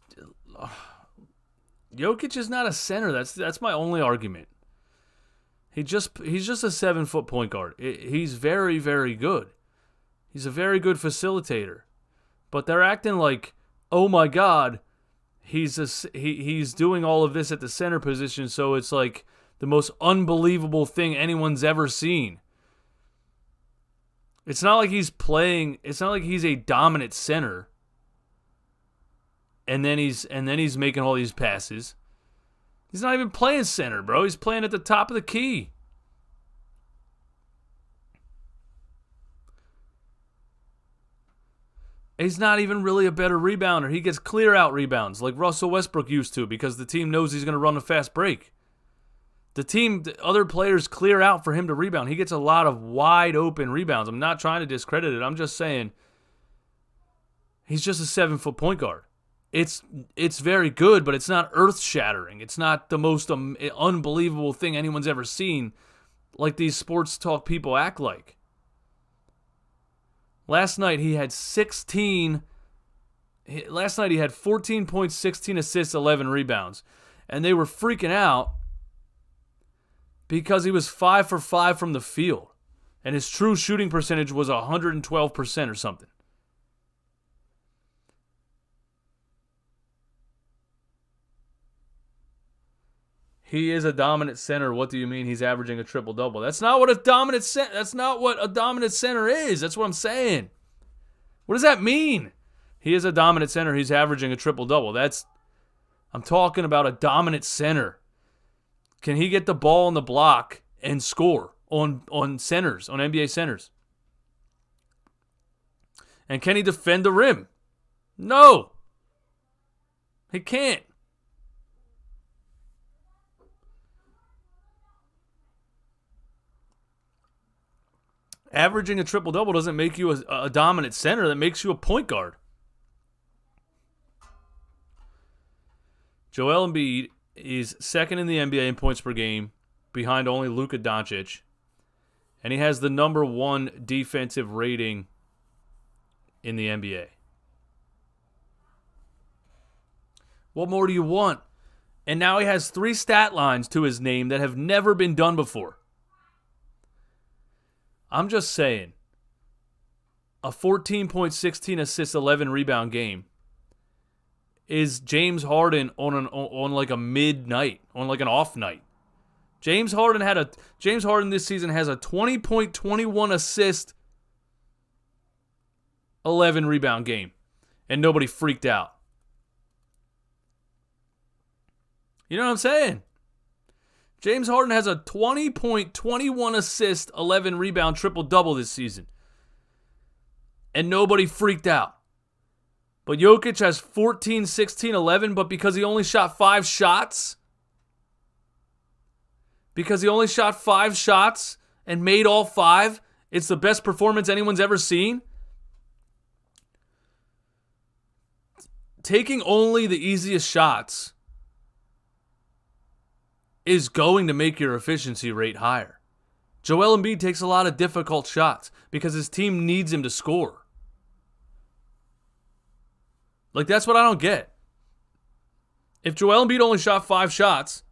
Jokic is not a center. That's my only argument. He's just a 7-foot point guard. He's very, very good. He's a very good facilitator. But they're acting like, oh my God, he's doing all of this at the center position, so it's like the most unbelievable thing anyone's ever seen. It's not like he's a dominant center. And then he's making all these passes. He's not even playing center, bro. He's playing at the top of the key. He's not even really a better rebounder. He gets clear-out rebounds like Russell Westbrook used to because the team knows he's going to run a fast break. The other players clear out for him to rebound. He gets a lot of wide-open rebounds. I'm not trying to discredit it. I'm just saying he's just a 7-foot point guard. It's very good, but it's not earth-shattering. It's not the most unbelievable thing anyone's ever seen like these sports talk people act like. Last night he had 14 points, 16 assists, 11 rebounds. And they were freaking out because he was 5 for 5 from the field. And his true shooting percentage was 112% or something. He is a dominant center. What do you mean he's averaging a triple-double? That's not what a dominant center is. That's what I'm saying. What does that mean? He is a dominant center. He's averaging a triple-double. I'm talking about a dominant center. Can he get the ball on the block and score on centers, on NBA centers? And can he defend the rim? No. He can't. Averaging a triple-double doesn't make you a dominant center. That makes you a point guard. Joel Embiid is second in the NBA in points per game, behind only Luka Doncic. And he has the number 1 defensive rating in the NBA. What more do you want? And now he has 3 stat lines to his name that have never been done before. I'm just saying, a 14 point, 16 assists, 11 rebound game is James Harden on like a midnight, on like an off night. James Harden this season has a 20 point, 21 assist, 11 rebound game, and nobody freaked out. You know what I'm saying? James Harden has a 20 point, 21 assist, 11 rebound triple-double this season. And nobody freaked out. But Jokic has 14, 16, 11, but because he only shot 5 shots, and made all 5, it's the best performance anyone's ever seen. Taking only the easiest shots is going to make your efficiency rate higher. Joel Embiid takes a lot of difficult shots because his team needs him to score. Like, that's what I don't get. If Joel Embiid only shot 5 shots,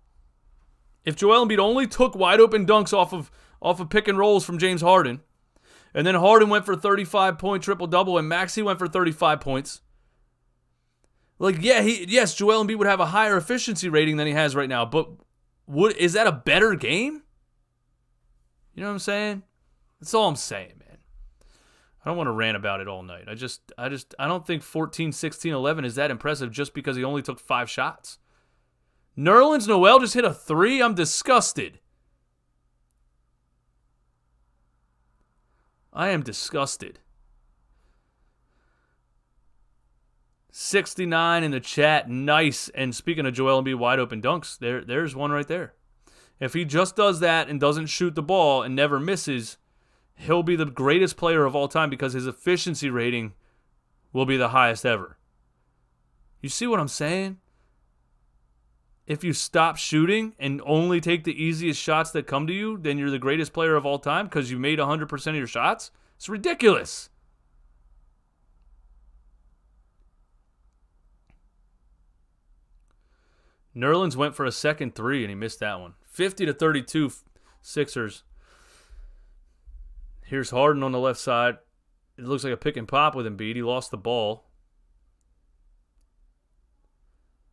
if Joel Embiid only took wide open dunks off of pick and rolls from James Harden, and then Harden went for 35-point triple-double and Maxey went for 35 points, like, yes, Joel Embiid would have a higher efficiency rating than he has right now, but is that a better game? You know what I'm saying? That's all I'm saying, man. I don't want to rant about it all night. I don't think 14, 16, 11 is that impressive just because he only took 5 shots. Nerlens Noel just hit a 3? I'm disgusted. I am disgusted. 69 in the chat. Nice. And speaking of Joel Embiid wide open dunks, there's one right there. If he just does that and doesn't shoot the ball and never misses, he'll be the greatest player of all time because his efficiency rating will be the highest ever. You see what I'm saying? If you stop shooting and only take the easiest shots that come to you, then you're the greatest player of all time because you made 100% of your shots? It's ridiculous. Nerlens went for a second 3 and he missed that one. 50-32 Sixers. Here's Harden on the left side. It looks like a pick and pop with Embiid. He lost the ball.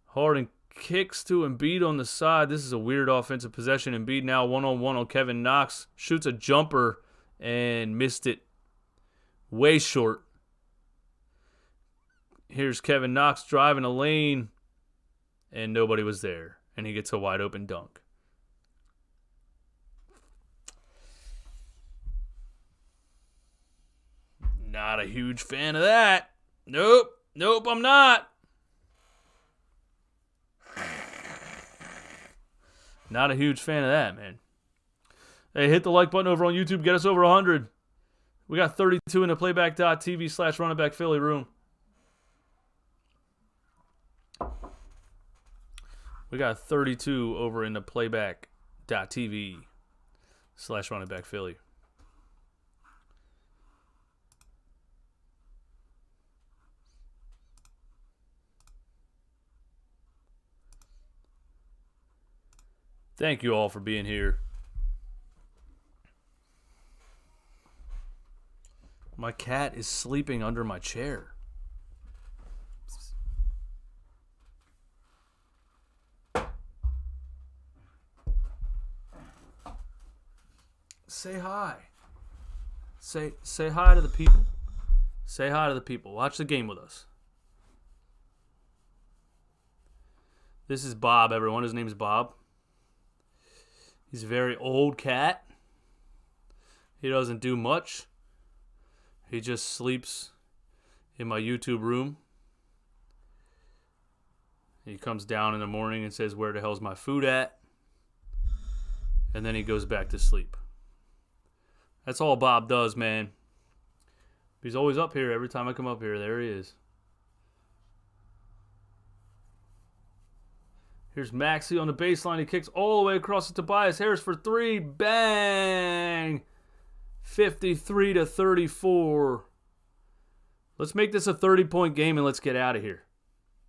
Harden kicks to Embiid on the side. This is a weird offensive possession. Embiid now one-on-one on Kevin Knox. Shoots a jumper and missed it way short. Here's Kevin Knox driving a lane. And nobody was there. And he gets a wide open dunk. Not a huge fan of that. Nope. Nope, I'm not. Not a huge fan of that, man. Hey, hit the like button over on YouTube. Get us over 100. We got 32 in the playback.tv/runningbackphilly room. We got 32 over in the playback.tv/runningbackphilly. Thank you all for being here. My cat is sleeping under my chair. Say hi. Say hi to the people. Say hi to the people. Watch the game with us. This is Bob, everyone. His name is Bob. He's a very old cat. He doesn't do much. He just sleeps in my YouTube room. He comes down in the morning and says, "Where the hell's my food at?" And then he goes back to sleep. That's all Bob does, man. He's always up here. Every time I come up here, there he is. Here's Maxey on the baseline. He kicks all the way across to Tobias Harris for three. Bang! 53-34. Let's make this a 30-point game and let's get out of here.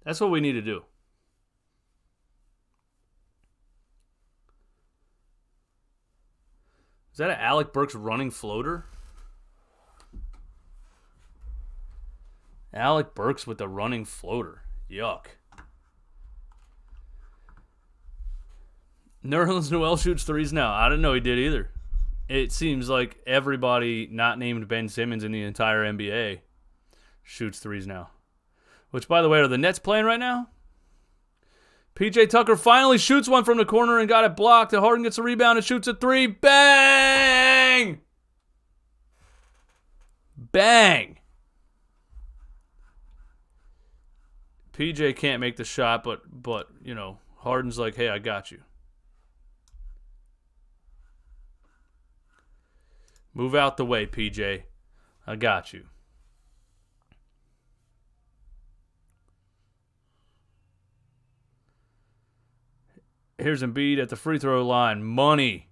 That's what we need to do. Is that an Alec Burks running floater? Alec Burks with the running floater. Yuck. Nerlens Noel shoots threes now. I didn't know he did either. It seems like everybody not named Ben Simmons in the entire NBA shoots threes now. Which, by the way, are the Nets playing right now? PJ Tucker finally shoots one from the corner and got it blocked. And Harden gets a rebound and shoots a three. Bang! Bang! PJ can't make the shot, but you know, Harden's like, "Hey, I got you." Move out the way, PJ. I got you. Here's Embiid at the free throw line. Money.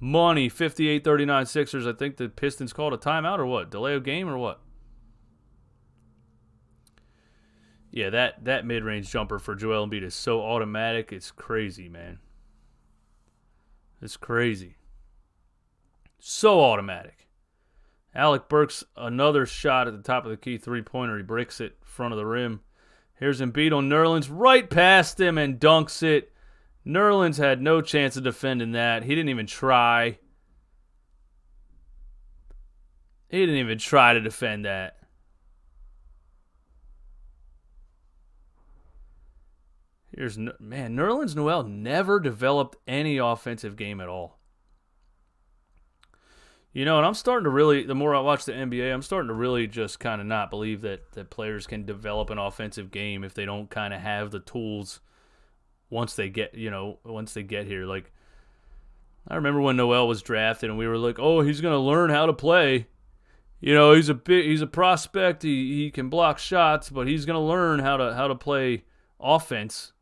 58-39 Sixers. I think the Pistons called a timeout or what? Delay of game or what? Yeah, that mid-range jumper for Joel Embiid is so automatic. It's crazy, man. It's crazy. So automatic. Alec Burks, another shot at the top of the key three-pointer. He bricks it front of the rim. Here's Embiid on Nerlens, right past him and dunks it. Nerlens had no chance of defending that. He didn't even try. He didn't even try to defend that. Nerlens Noel never developed any offensive game at all. You know, and I'm starting to really, the more I watch the NBA, I'm starting to really just kind of not believe that players can develop an offensive game if they don't kind of have the tools once they get here. Like, I remember when Noel was drafted and we were like, "Oh, he's going to learn how to play. You know, he's a prospect. He can block shots, but he's going to learn how to play offense."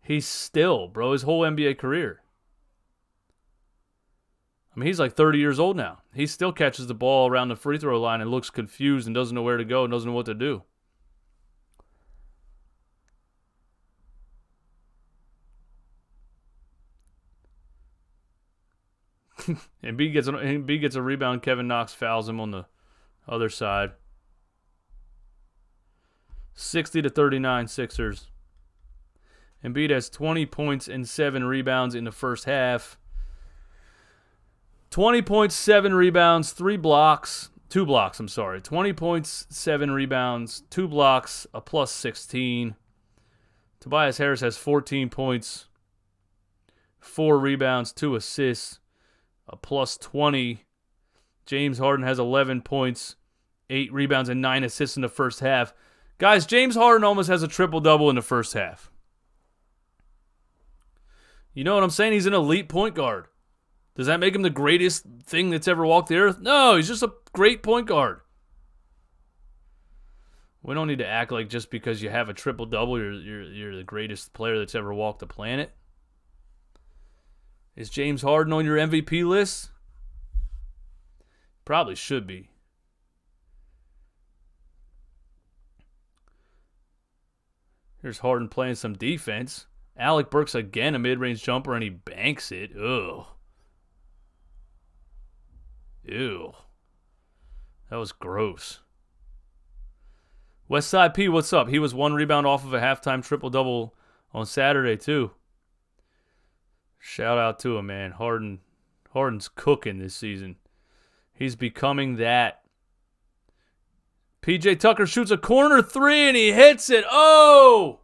He's still, bro, his whole NBA career. I mean, he's like 30 years old now. He still catches the ball around the free throw line and looks confused and doesn't know where to go and doesn't know what to do. Embiid gets a rebound. Kevin Knox fouls him on the other side. 60-39 Sixers. Embiid has 20 points and 7 rebounds in the first half. 20 points, 7 rebounds, 2 blocks, 20 points, 7 rebounds, 2 blocks, a plus 16. Tobias Harris has 14 points, 4 rebounds, 2 assists, a plus 20. James Harden has 11 points, 8 rebounds and 9 assists in the first half. Guys, James Harden almost has a triple-double in the first half. You know what I'm saying? He's an elite point guard. Does that make him the greatest thing that's ever walked the earth? No, he's just a great point guard. We don't need to act like just because you have a triple-double, you're the greatest player that's ever walked the planet. Is James Harden on your MVP list? Probably should be. Here's Harden playing some defense. Alec Burks again, a mid-range jumper, and he banks it. Ugh. Ew. That was gross. Westside P, what's up? He was 1 rebound off of a halftime triple-double on Saturday, too. Shout out to him, man. Harden's cooking this season. He's becoming that. PJ Tucker shoots a corner 3 and he hits it. Oh!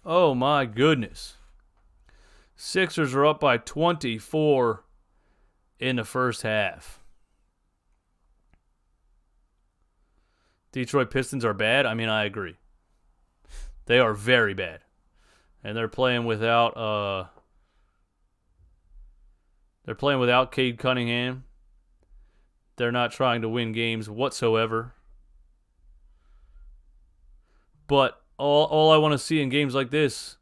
Oh, my goodness. Sixers are up by 24 in the first half. Detroit Pistons are bad. I mean, I agree. They are very bad. And they're playing without Cade Cunningham. They're not trying to win games whatsoever. But all I want to see in games like this,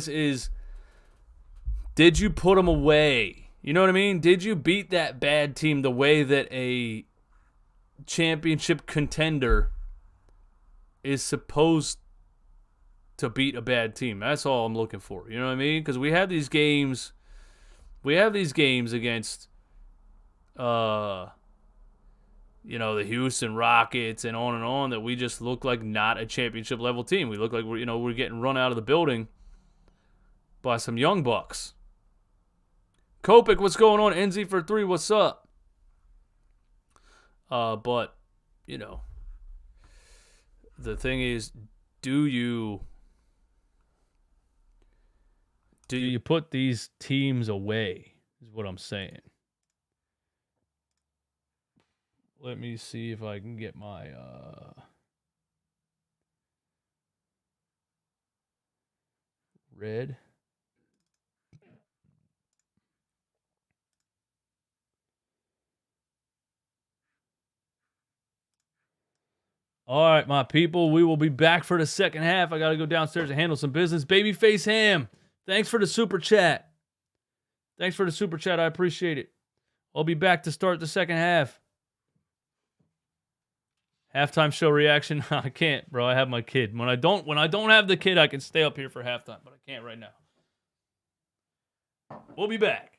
is did you put them away? You know what I mean? Did you beat that bad team the way that a championship contender is supposed to beat a bad team? That's all I'm looking for. You know what I mean? Because we have these games against, the Houston Rockets and on that we just look like not a championship level team. We look like we're getting run out of the building by some young bucks. Kopik, what's going on? NZ for 3, what's up? But, the thing is, do you put these teams away, is what I'm saying. Let me see if I can get my red. All right, my people, we will be back for the second half. I got to go downstairs and handle some business. Babyface Ham, thanks for the super chat. I appreciate it. I'll be back to start the second half. Halftime show reaction. I can't, bro. I have my kid. When I don't have the kid, I can stay up here for halftime, but I can't right now. We'll be back.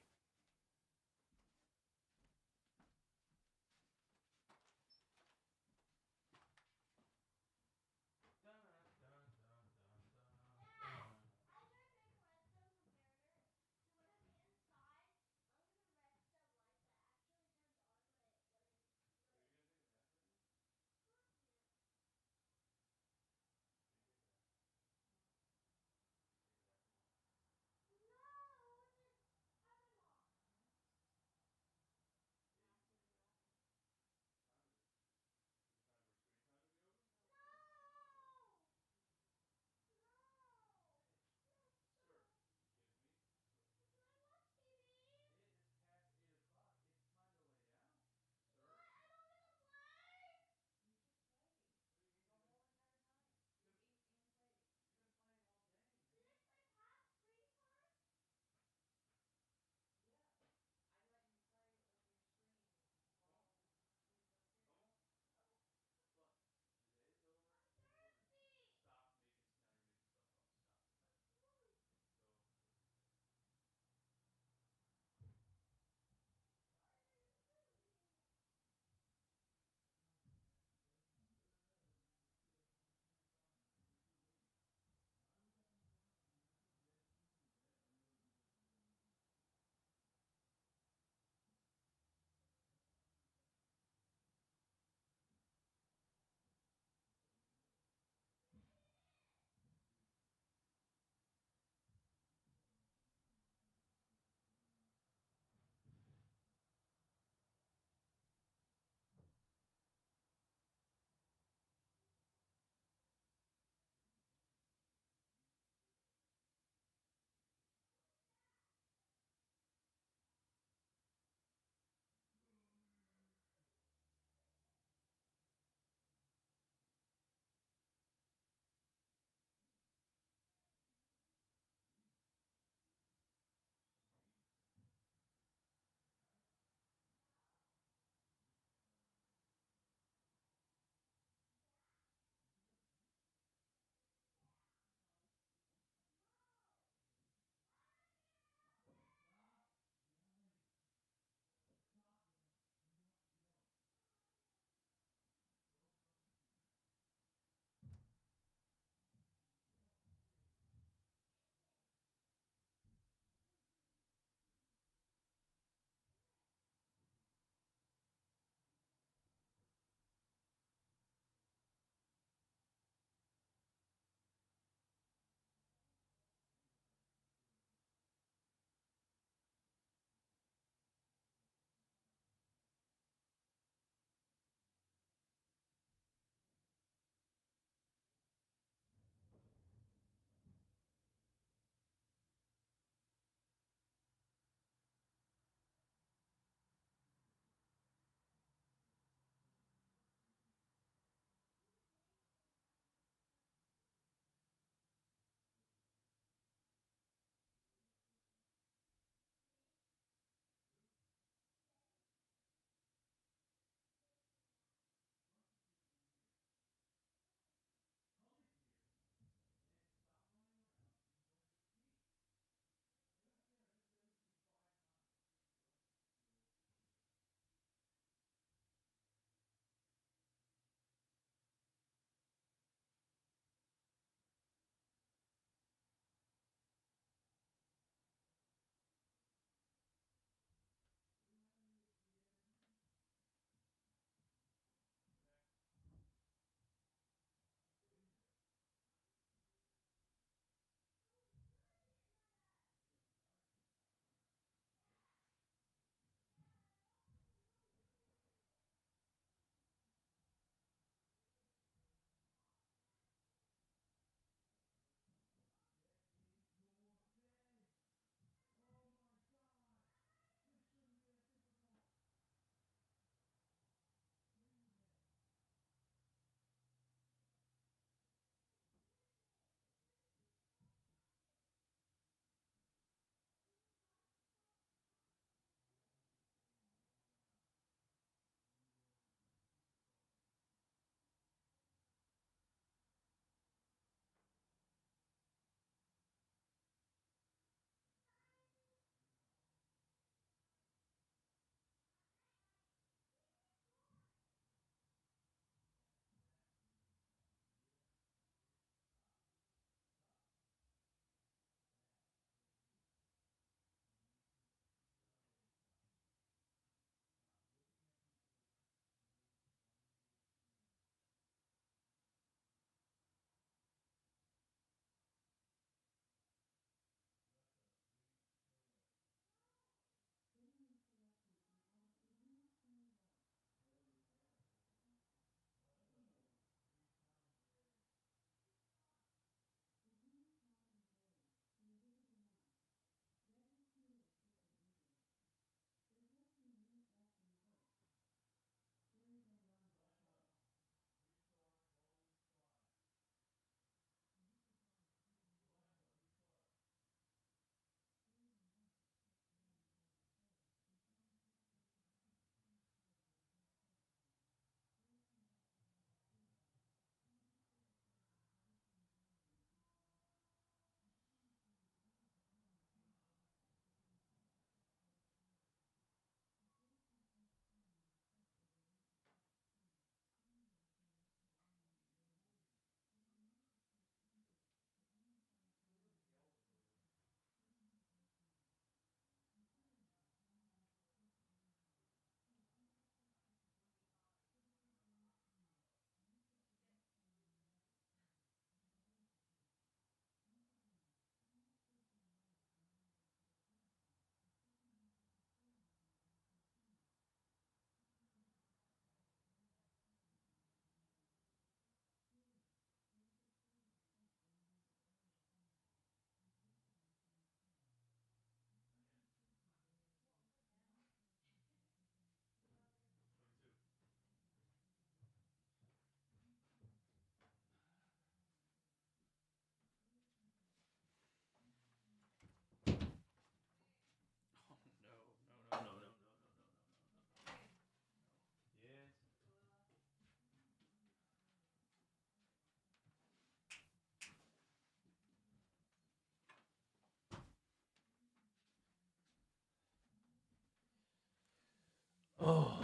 Oh.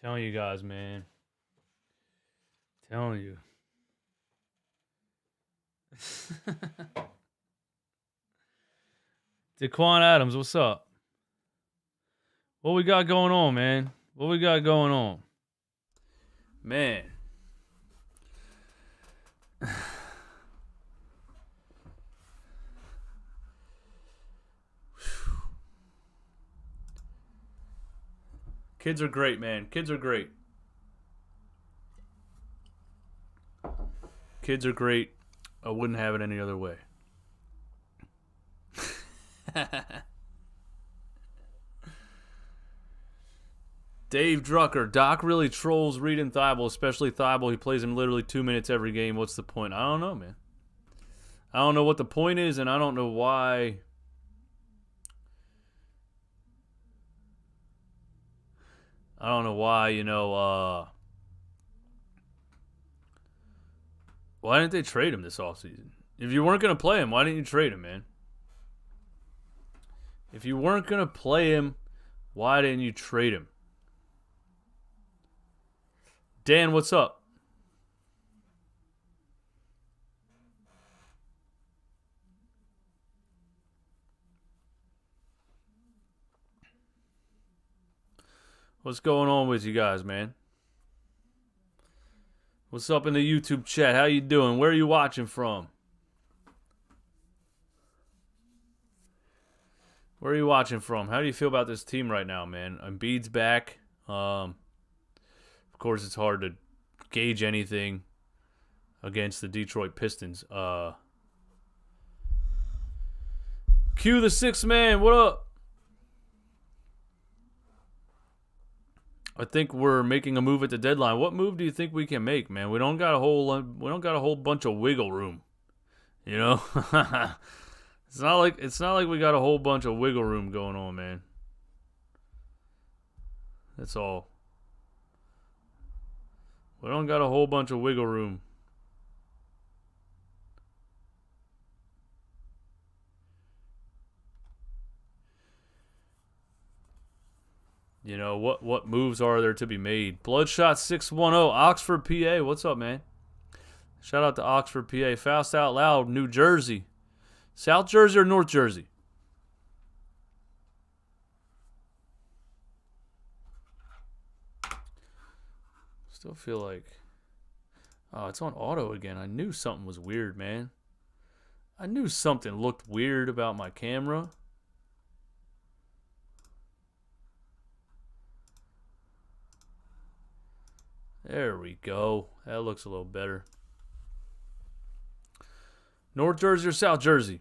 Telling you guys, man. Telling you. Daquan Adams, what's up? What we got going on, man? What we got going on? Man. Kids are great, man. Kids are great. Kids are great. I wouldn't have it any other way. Dave Drucker. Doc really trolls Reed and Thibault, especially Thibault. He plays him literally 2 minutes every game. What's the point? I don't know, man. I don't know what the point is, and I don't know why. I don't know why, why didn't they trade him this offseason? If you weren't going to play him, why didn't you trade him, man? If you weren't going to play him, why didn't you trade him? Dan, what's up? What's going on with you guys, man? What's up in the YouTube chat? How you doing? Where are you watching from? Where are you watching from? How do you feel about this team right now, man? Embiid's back. Of course, it's hard to gauge anything against the Detroit Pistons. Q the sixth man, what up? I think we're making a move at the deadline. What move do you think we can make, man? We don't got a whole bunch of wiggle room. You know? It's not like we got a whole bunch of wiggle room going on, man. That's all. We don't got a whole bunch of wiggle room. You know, what moves are there to be made? Bloodshot 610, Oxford, PA. What's up, man? Shout out to Oxford, PA. Fast Out Loud, New Jersey. South Jersey or North Jersey? Still feel like... Oh, it's on auto again. I knew something was weird, man. I knew something looked weird about my camera. There we go. That looks a little better. North Jersey or South Jersey?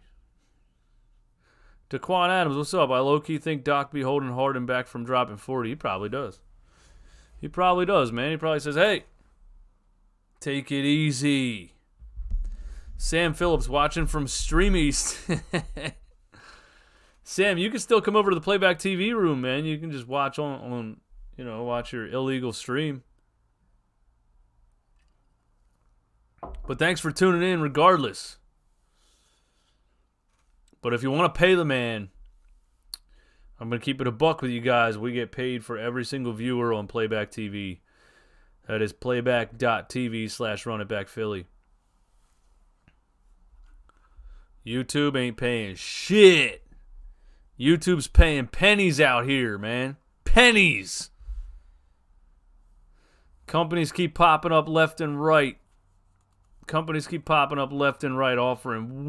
Daquan Adams, what's up? I low-key think Doc be holding Harden back from dropping 40. He probably does. He probably does, man. He probably says, hey, take it easy. Sam Phillips watching from Stream East. Sam, you can still come over to the Playback TV room, man. You can just watch on watch your illegal stream. But thanks for tuning in regardless. But if you want to pay the man, I'm going to keep it a buck with you guys. We get paid for every single viewer on Playback TV. That is playback.tv/runitbackphilly. YouTube ain't paying shit. YouTube's paying pennies out here, man. Pennies. Companies keep popping up left and right. Offering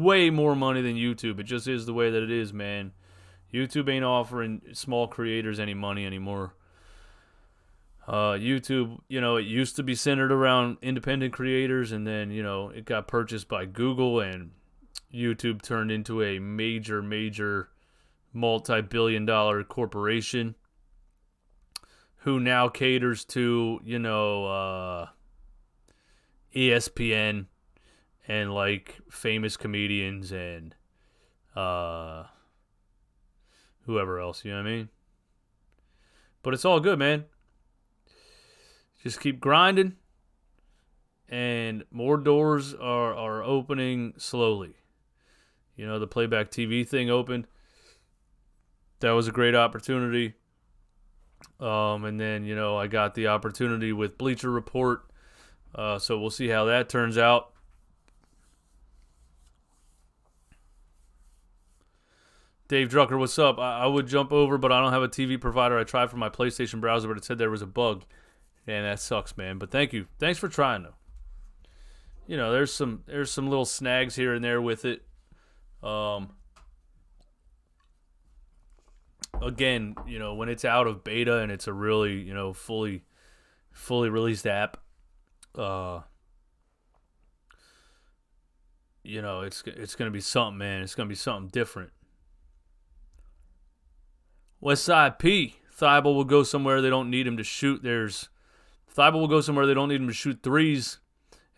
way more money than YouTube. It just is the way that it is, man. YouTube ain't offering small creators any money anymore. YouTube, it used to be centered around independent creators, and then, it got purchased by Google, and YouTube turned into a major multi-billion-dollar corporation who now caters to, ESPN and like famous comedians and whoever else, you know what I mean? But it's all good, man. Just keep grinding, and more doors are opening slowly. The Playback TV thing opened. That was a great opportunity. And then, I got the opportunity with Bleacher Report. So we'll see how that turns out. Dave Drucker, what's up? I would jump over, but I don't have a TV provider. I tried for my PlayStation browser, but it said there was a bug. And that sucks, man. But thank you. Thanks for trying, though. There's some little snags here and there with it. Again, when it's out of beta and it's a really, fully released app, it's gonna be something, man. It's gonna be something different. Westside P. Thibault will go somewhere they don't need him to shoot. Thibault will go somewhere they don't need him to shoot threes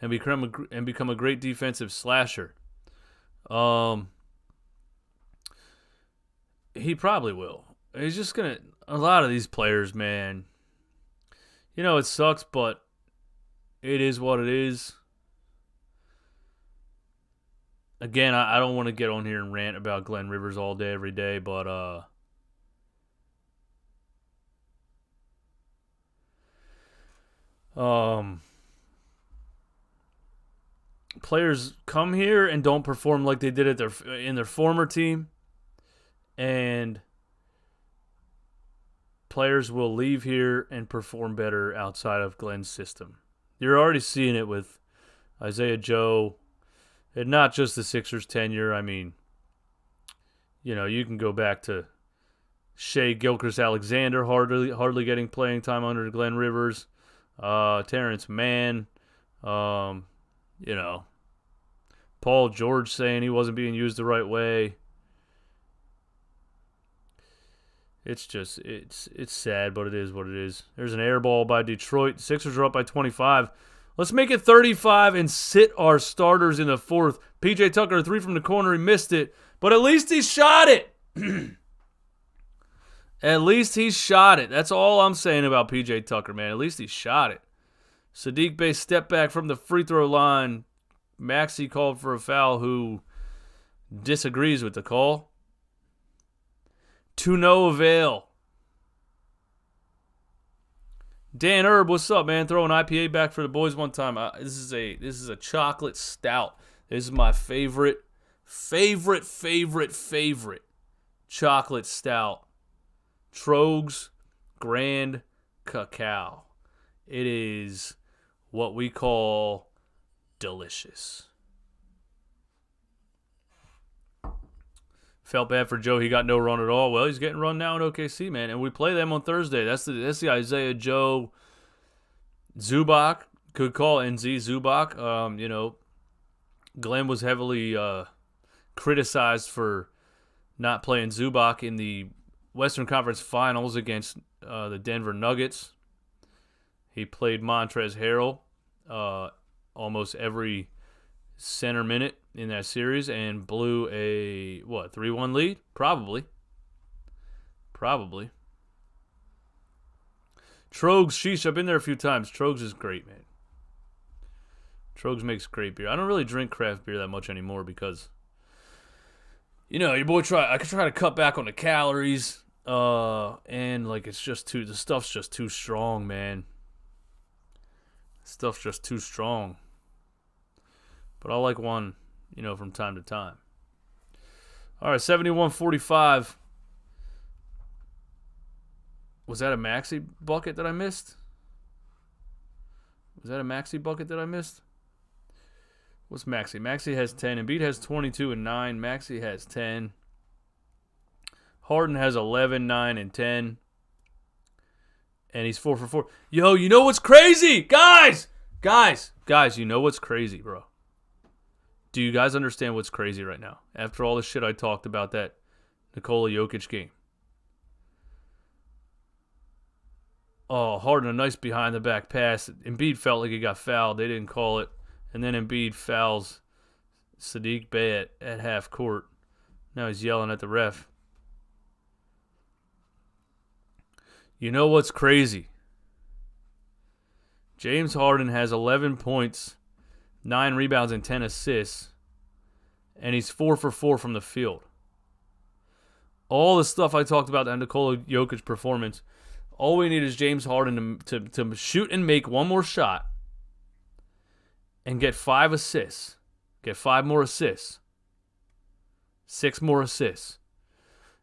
and become a great defensive slasher. He probably will. He's just gonna. A lot of these players, man. It sucks, but it is what it is. Again, I don't want to get on here and rant about Glenn Rivers all day, every day, but players come here and don't perform like they did in their former team, and players will leave here and perform better outside of Glenn's system. You're already seeing it with Isaiah Joe, and not just the Sixers' tenure. I mean, you can go back to Shea Gilchrist-Alexander hardly getting playing time under Glenn Rivers, Terrence Mann, Paul George saying he wasn't being used the right way. It's sad, but it is what it is. There's an air ball by Detroit. Sixers are up by 25. Let's make it 35 and sit our starters in the fourth. PJ Tucker, 3 from the corner. He missed it, but at least he shot it. At least he shot it. That's all I'm saying about PJ Tucker, man. At least he shot it. Sadiq Bey stepped back from the free throw line. Maxey called for a foul, who disagrees with the call. To no avail. Dan Herb, what's up, man? Throw an IPA back for the boys one time. This is a chocolate stout. This is my favorite chocolate stout. Trogs Grand Cacao. It is what we call delicious. Felt bad for Joe. He got no run at all. Well, he's getting run now in OKC, man. And we play them on Thursday. That's the Isaiah Joe Zubac. Good call, NZ Zubac. Glenn was heavily criticized for not playing Zubac in the Western Conference Finals against the Denver Nuggets. He played Montrezl Harrell almost every center minute in that series and blew a 3-1 lead? Probably. Trogs, sheesh, I've been there a few times. Trogs is great, man. Trogs makes great beer. I don't really drink craft beer that much anymore because your boy I could try to cut back on the calories, and it's just the stuff's just too strong, man. Stuff's just too strong. But I like one, from time to time. All right, 71-45. Was that a Maxey bucket that I missed? What's Maxey? Maxey has 10. Embiid has 22 and 9. Maxey has 10. Harden has 11, 9, and 10. And he's 4 for 4. Yo, you know what's crazy? Guys, you know what's crazy, bro? Do you guys understand what's crazy right now? After all the shit I talked about that Nikola Jokic game. Oh, Harden, a nice behind-the-back pass. Embiid felt like he got fouled. They didn't call it. And then Embiid fouls Sadiq Bey at half court. Now he's yelling at the ref. You know what's crazy? James Harden has 11 points, 9 rebounds, and 10 assists. And he's 4 for 4 from the field. All the stuff I talked about, the Nikola Jokic performance, All we need is James Harden to shoot and make one more shot and get 5 assists. Get 5 more assists. 6 more assists.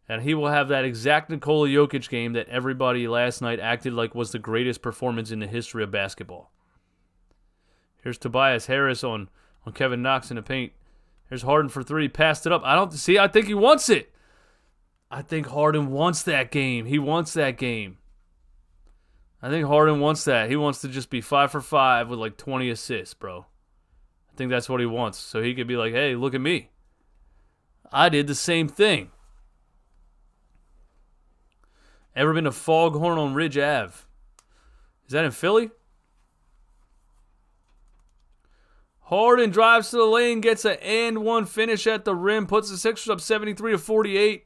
And he will have that exact Nikola Jokic game that everybody last night acted like was the greatest performance in the history of basketball. Here's Tobias Harris on Kevin Knox in the paint. Here's Harden for 3. Passed it up. I think he wants it. I think Harden wants that game. He wants that game. I think Harden wants that. He wants to just be 5 for 5 with like 20 assists, bro. I think that's what he wants. So he could be like, hey, look at me. I did the same thing. Ever been to Foghorn on Ridge Ave? Is that in Philly? Harden drives to the lane, gets an and one finish at the rim, puts the Sixers up 73-48,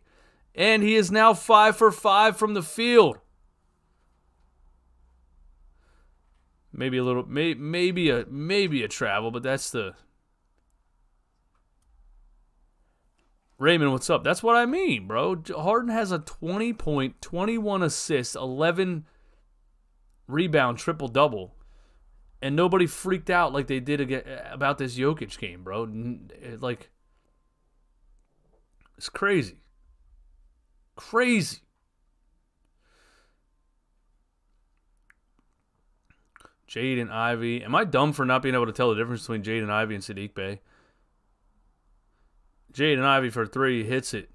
and he is now 5 for 5 from the field. Maybe a little, maybe a travel, but that's the Raymond. What's up? That's what I mean, bro. Harden has a 20-point, 21 assists, 11 rebound triple double. And nobody freaked out like they did about this Jokic game, bro. Like, it's crazy. Crazy. Jaden Ivey. Am I dumb for not being able to tell the difference between Jaden Ivey and Sadiq Bey? Jaden Ivey for 3 hits it.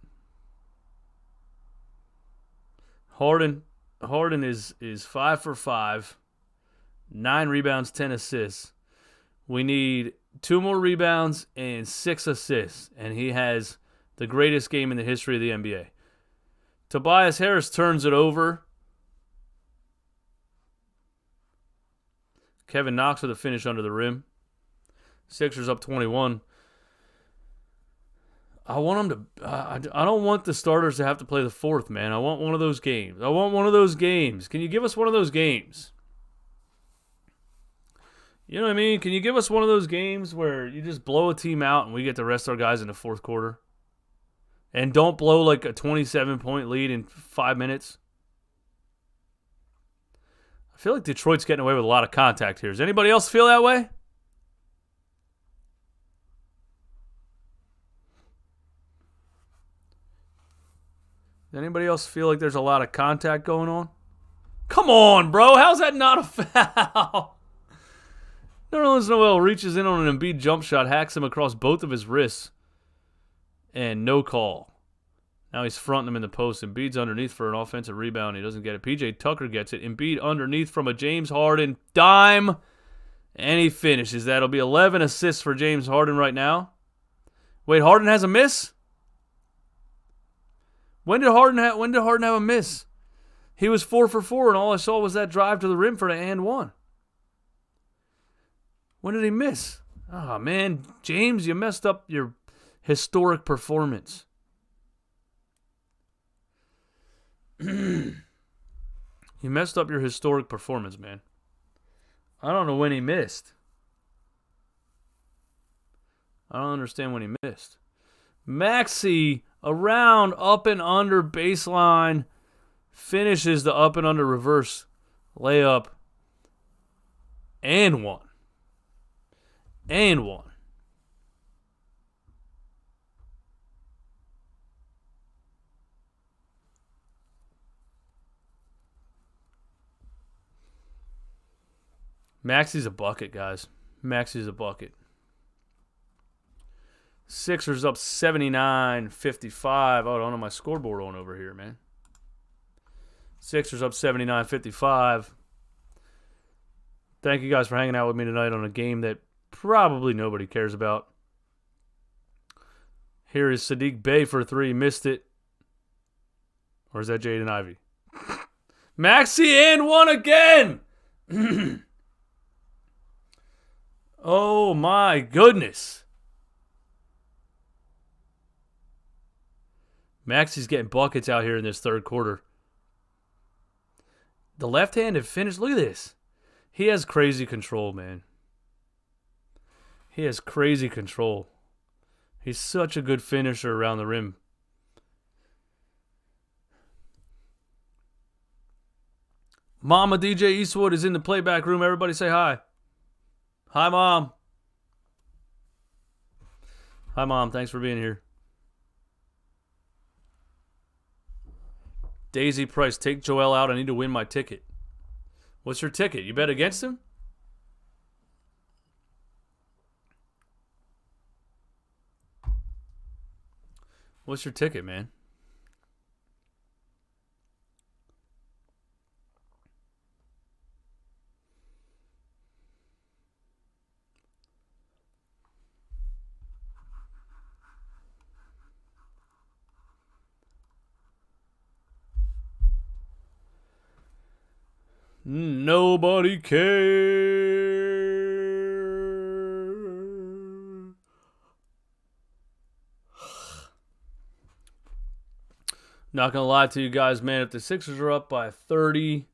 Harden is 5 for 5. 9 rebounds, 10 assists. We need 2 more rebounds and 6 assists. And he has the greatest game in the history of the NBA. Tobias Harris turns it over. Kevin Knox with a finish under the rim. Sixers up 21. I want them to. I don't want the starters to have to play the 4th, man. I want one of those games. Can you give us one of those games? You know what I mean? Can you give us one of those games where you just blow a team out and we get to rest our guys in the 4th quarter? And don't blow like a 27-point lead in 5 minutes? I feel like Detroit's getting away with a lot of contact here. Does anybody else feel that way? Does anybody else feel like there's a lot of contact going on? Come on, bro. How's that not a foul? Nerlens Noel reaches in on an Embiid jump shot, hacks him across both of his wrists, and no call. Now he's fronting him in the post. Embiid's underneath for an offensive rebound. He doesn't get it. PJ Tucker gets it. Embiid underneath from a James Harden dime, and he finishes. That'll be 11 assists for James Harden right now. Wait, Harden has a miss? When did Harden have a miss? He was 4 for 4, and all I saw was that drive to the rim for the and one. When did he miss? Oh, man. James, you messed up your historic performance. You messed up your historic performance, man. I don't know when he missed. I don't understand when he missed. Maxey around, up and under baseline, finishes the up and under reverse layup, and one. And one. Maxey's a bucket, guys. Maxey's a bucket. Sixers up 79-55. Oh, I don't have my scoreboard on over here, man. Sixers up 79-55. Thank you guys for hanging out with me tonight on a game that probably nobody cares about. Here is Sadiq Bey for 3. Missed it. Or is that Jaden Ivey? Maxey and one again! Oh my goodness. Maxey's getting buckets out here in this 3rd quarter. The left-handed finish. Look at this. He has crazy control, man. He has crazy control. He's such a good finisher around the rim. Mama DJ Eastwood is in the playback room. Everybody say hi. Hi, Mom. Hi, Mom. Thanks for being here. Daisy Price, take Joel out. I need to win my ticket. What's your ticket? You bet against him? What's your ticket, man? Nobody cares. Not gonna lie to you guys, man. If the Sixers are up by 30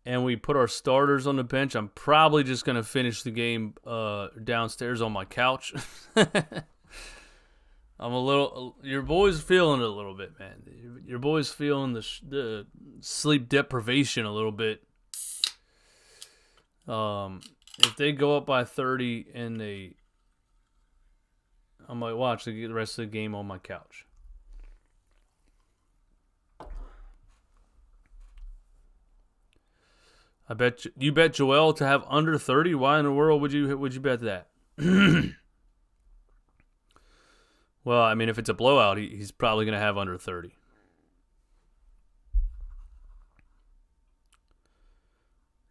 and we put our starters on the bench, I'm probably just gonna finish the game downstairs on my couch. I'm a little. Your boy's feeling it a little bit, man. Your boy's feeling the sleep deprivation a little bit. If they go up by 30 and I might watch the rest of the game on my couch. I bet you bet Joel to have under 30. Why in the world would you bet that? Well, I mean, if it's a blowout, he's probably going to have under 30.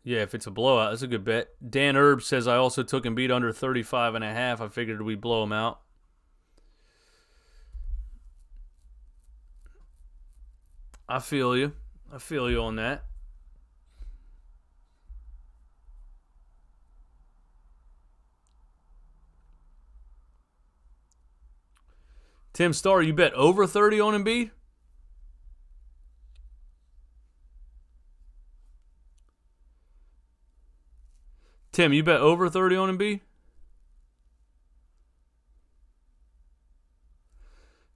Yeah, if it's a blowout, that's a good bet. Dan Erb says, I also took Embiid under 35.5. I figured we'd blow him out. I feel you. I feel you on that. Tim Starr, you bet over 30 on Embiid? Tim, you bet over 30 on Embiid?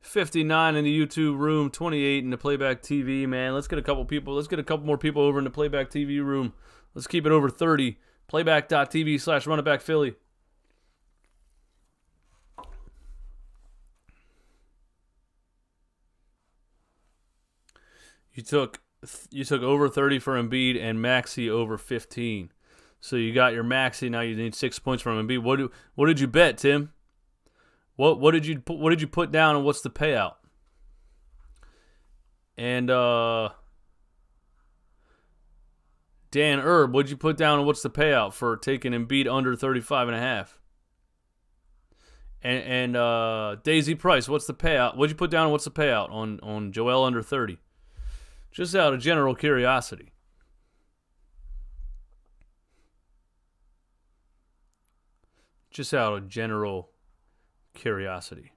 59 in the YouTube room, 28 in the Playback TV, man. Let's get a couple people. Let's get a couple more people over in the Playback TV room. Let's keep it over 30. Playback.tv/runitbackphilly. You took over 30 for Embiid and Maxey over 15. So you got your Maxey. Now you need 6 points from Embiid. What did you bet, Tim? What did you put down, and what's the payout? And Dan Erb, what'd you put down, and what's the payout for taking Embiid under 35.5? And Daisy Price, what's the payout? What'd you put down, and what's the payout on Joel under 30? Just out of general curiosity. Just out of general curiosity.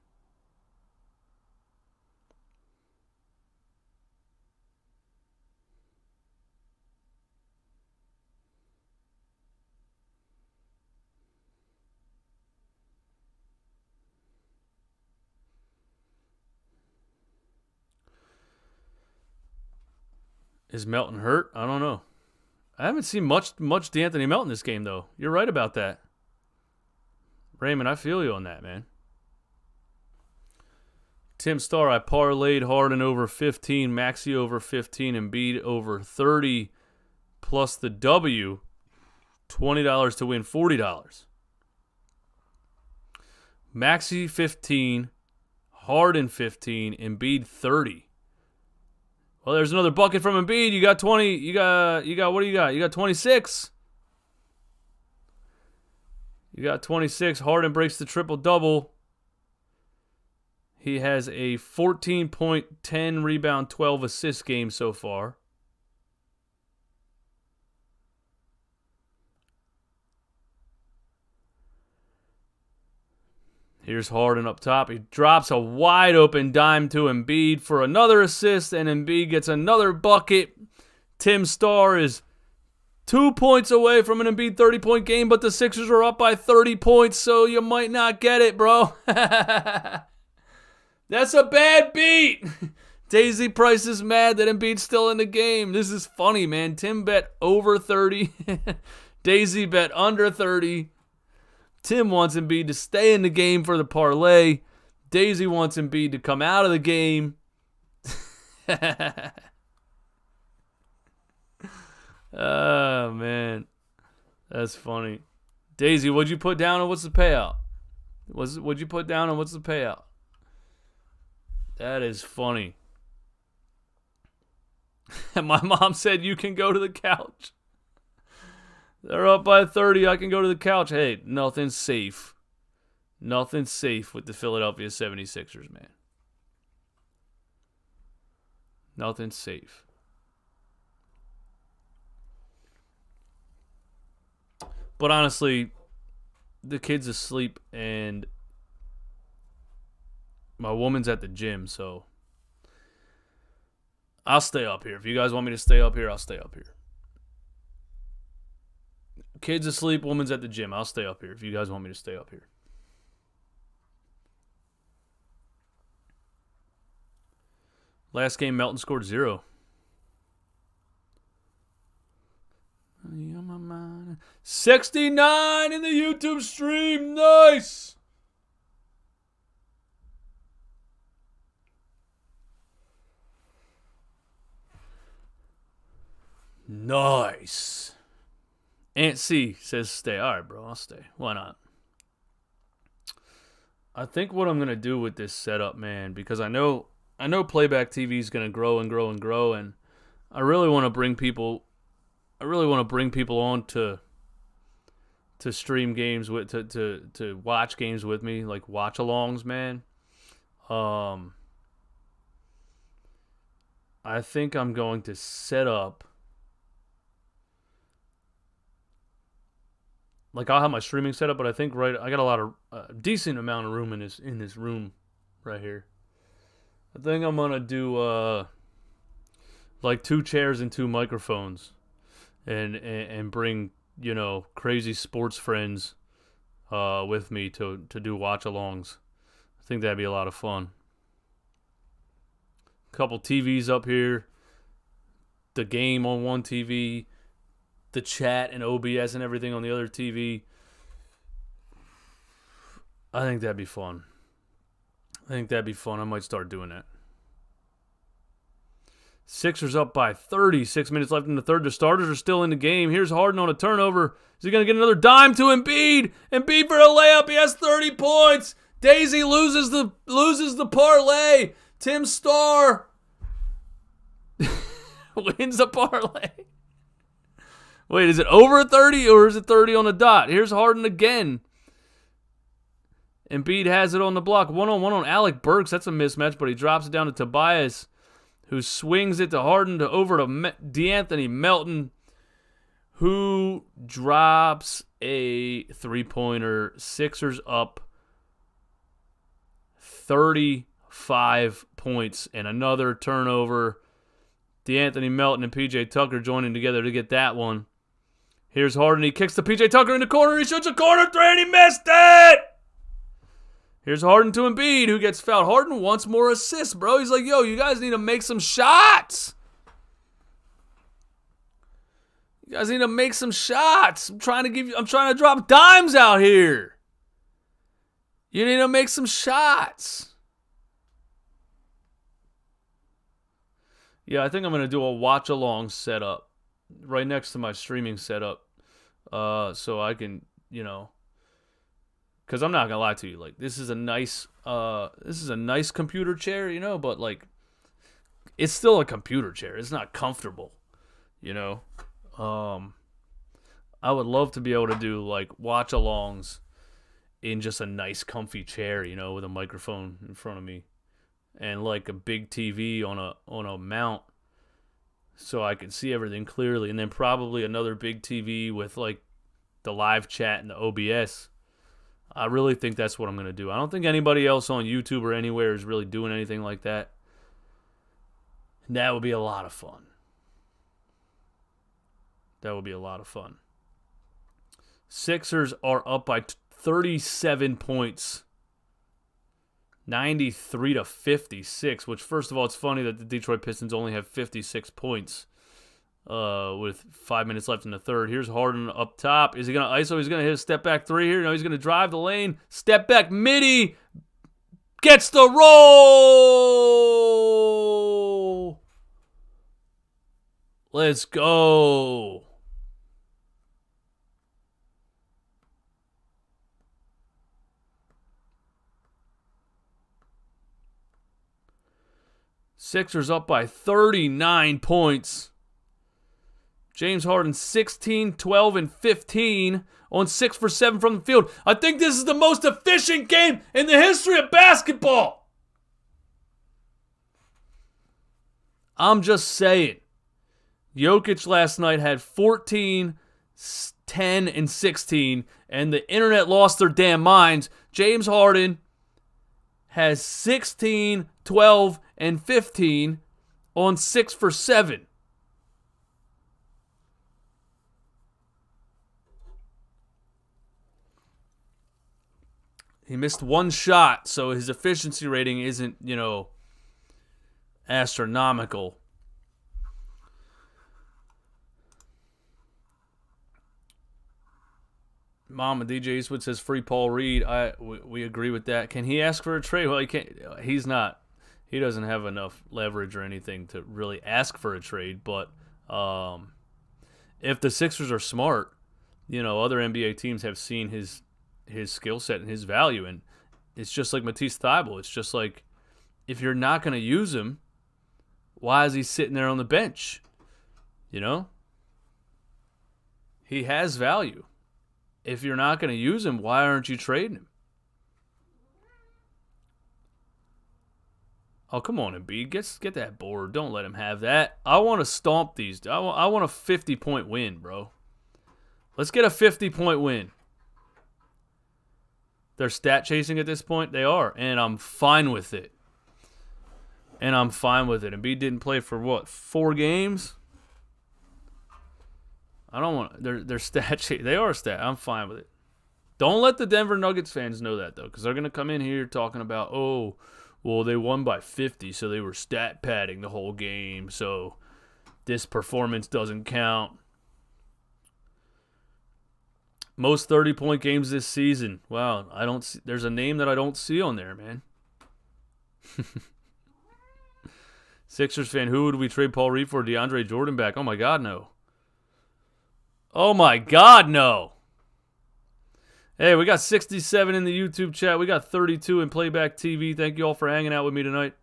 Is Melton hurt? I don't know. I haven't seen much D'Anthony Melton this game, though. You're right about that. Raymond, I feel you on that, man. Tim Starr, I parlayed Harden over 15, Maxey over 15, and Embiid over 30, plus the W, $20 to win $40. Maxey 15, Harden 15, Embiid 30. Well, there's another bucket from Embiid. You got 20. You got what do you got? You got 26. You got 26. Harden breaks the triple-double. He has a 14-point, 10 rebound, 12 assist game so far. Here's Harden up top. He drops a wide-open dime to Embiid for another assist, and Embiid gets another bucket. Tim Starr is 2 points away from an Embiid 30-point game, but the Sixers are up by 30 points, so you might not get it, bro. That's a bad beat. Daisy Price is mad that Embiid's still in the game. This is funny, man. Tim bet over 30. Daisy bet under 30. Tim wants Embiid to stay in the game for the parlay. Daisy wants Embiid to come out of the game. Oh, man. That's funny. Daisy, what'd you put down and what's the payout? What'd you put down and what's the payout? That is funny. My mom said you can go to the couch. They're up by 30. I can go to the couch. Hey, nothing's safe. Nothing's safe with the Philadelphia 76ers, man. Nothing's safe. But honestly, the kid's asleep and my woman's at the gym, so I'll stay up here. If you guys want me to stay up here, I'll stay up here. Kid's asleep, woman's at the gym. I'll stay up here if you guys want me to stay up here. Last game, Melton scored 0. 69 in the YouTube stream. Nice. Nice. Aunt C says stay. All right, bro, I'll stay. Why not? I think what I'm going to do with this setup, man, because I know Playback TV is going to grow and grow and grow, and I really want to bring people on to stream games with to watch games with me, like watch-alongs, man. I think I'm going to set up, like, I'll have my streaming set up, but I think I got a lot of decent amount of room in this room right here. I think I'm gonna do like 2 chairs and 2 microphones, and bring, you know, crazy sports friends with me to do watch-alongs. I think that'd be a lot of fun. Couple TVs up here, the game on one TV, the chat and OBS and everything on the other TV. I think that'd be fun. I might start doing that. Sixers up by 30. 6 minutes left in the third. The starters are still in the game. Here's Harden on a turnover. Is he going to get another dime to Embiid? Embiid for a layup. He has 30 points. Daisy loses the parlay. Tim Starr wins the parlay. Wait, is it over 30 or is it 30 on the dot? Here's Harden again. Embiid has it on the block. One-on-one on Alec Burks. That's a mismatch, but he drops it down to Tobias, who swings it to Harden over to DeAnthony Melton, who drops a three-pointer. Sixers up 35 points and another turnover. DeAnthony Melton and P.J. Tucker joining together to get that one. Here's Harden. He kicks to P.J. Tucker in the corner. He shoots a corner three and he missed it! Here's Harden to Embiid, who gets fouled. Harden wants more assists, bro. He's like, yo, you guys need to make some shots. You guys need to make some shots. I'm trying to drop dimes out here. You need to make some shots. Yeah, I think I'm going to do a watch-along setup right next to my streaming setup, so I can, you know, because I'm not gonna lie to you, like, this is a nice computer chair, you know, but like, it's still a computer chair. It's not comfortable, you know. I would love to be able to do like watch-alongs in just a nice, comfy chair, you know, with a microphone in front of me and like a big TV on a mount, so I can see everything clearly, and then probably another big TV with like the live chat and the OBS. I really think that's what I'm going to do. I don't think anybody else on YouTube or anywhere is really doing anything like that. And that would be a lot of fun. That would be a lot of fun. Sixers are up by 37 points. 93-56, which, first of all, it's funny that the Detroit Pistons only have 56 points with 5 minutes left in the third. Here's Harden up top. Is he going to ISO? He's going to hit a step-back three here. No, he's going to drive the lane. Step-back midi. Gets the roll. Let's go. Sixers up by 39 points. James Harden 16, 12, and 15 on 6 for 7 from the field. I think this is the most efficient game in the history of basketball. I'm just saying. Jokic last night had 14, 10, and 16, and the internet lost their damn minds. James Harden has 16, 12, and 15 on 6 for 7. He missed one shot, so his efficiency rating isn't, astronomical. Mama DJ Eastwood says free Paul Reed. We agree with that. Can he ask for a trade? Well, he can't. He's not. He doesn't have enough leverage or anything to really ask for a trade. But if the Sixers are smart, other NBA teams have seen his skill set and his value, and it's just like Matisse Thybulle. It's just like, if you're not going to use him, why is he sitting there on the bench? He has value. If you're not going to use him, why aren't you trading him? Oh, come on, Embiid. Get that board. Don't let him have that. I want to stomp these. I want a 50-point win, bro. Let's get a 50-point win. They're stat chasing at this point. They are, and I'm fine with it. Embiid didn't play for what, 4 games? I don't want. They're stat chasing. They are stat. I'm fine with it. Don't let the Denver Nuggets fans know that though, because they're gonna come in here talking about, oh, well, they won by 50, so they were stat padding the whole game, so this performance doesn't count. Most 30-point games this season. Wow, I don't see, there's a name that I don't see on there, man. Sixers fan, who would we trade Paul Reed for? DeAndre Jordan back? Oh my God, no. Oh my God, no. Hey, we got 67 in the YouTube chat. We got 32 in Playback TV. Thank you all for hanging out with me tonight.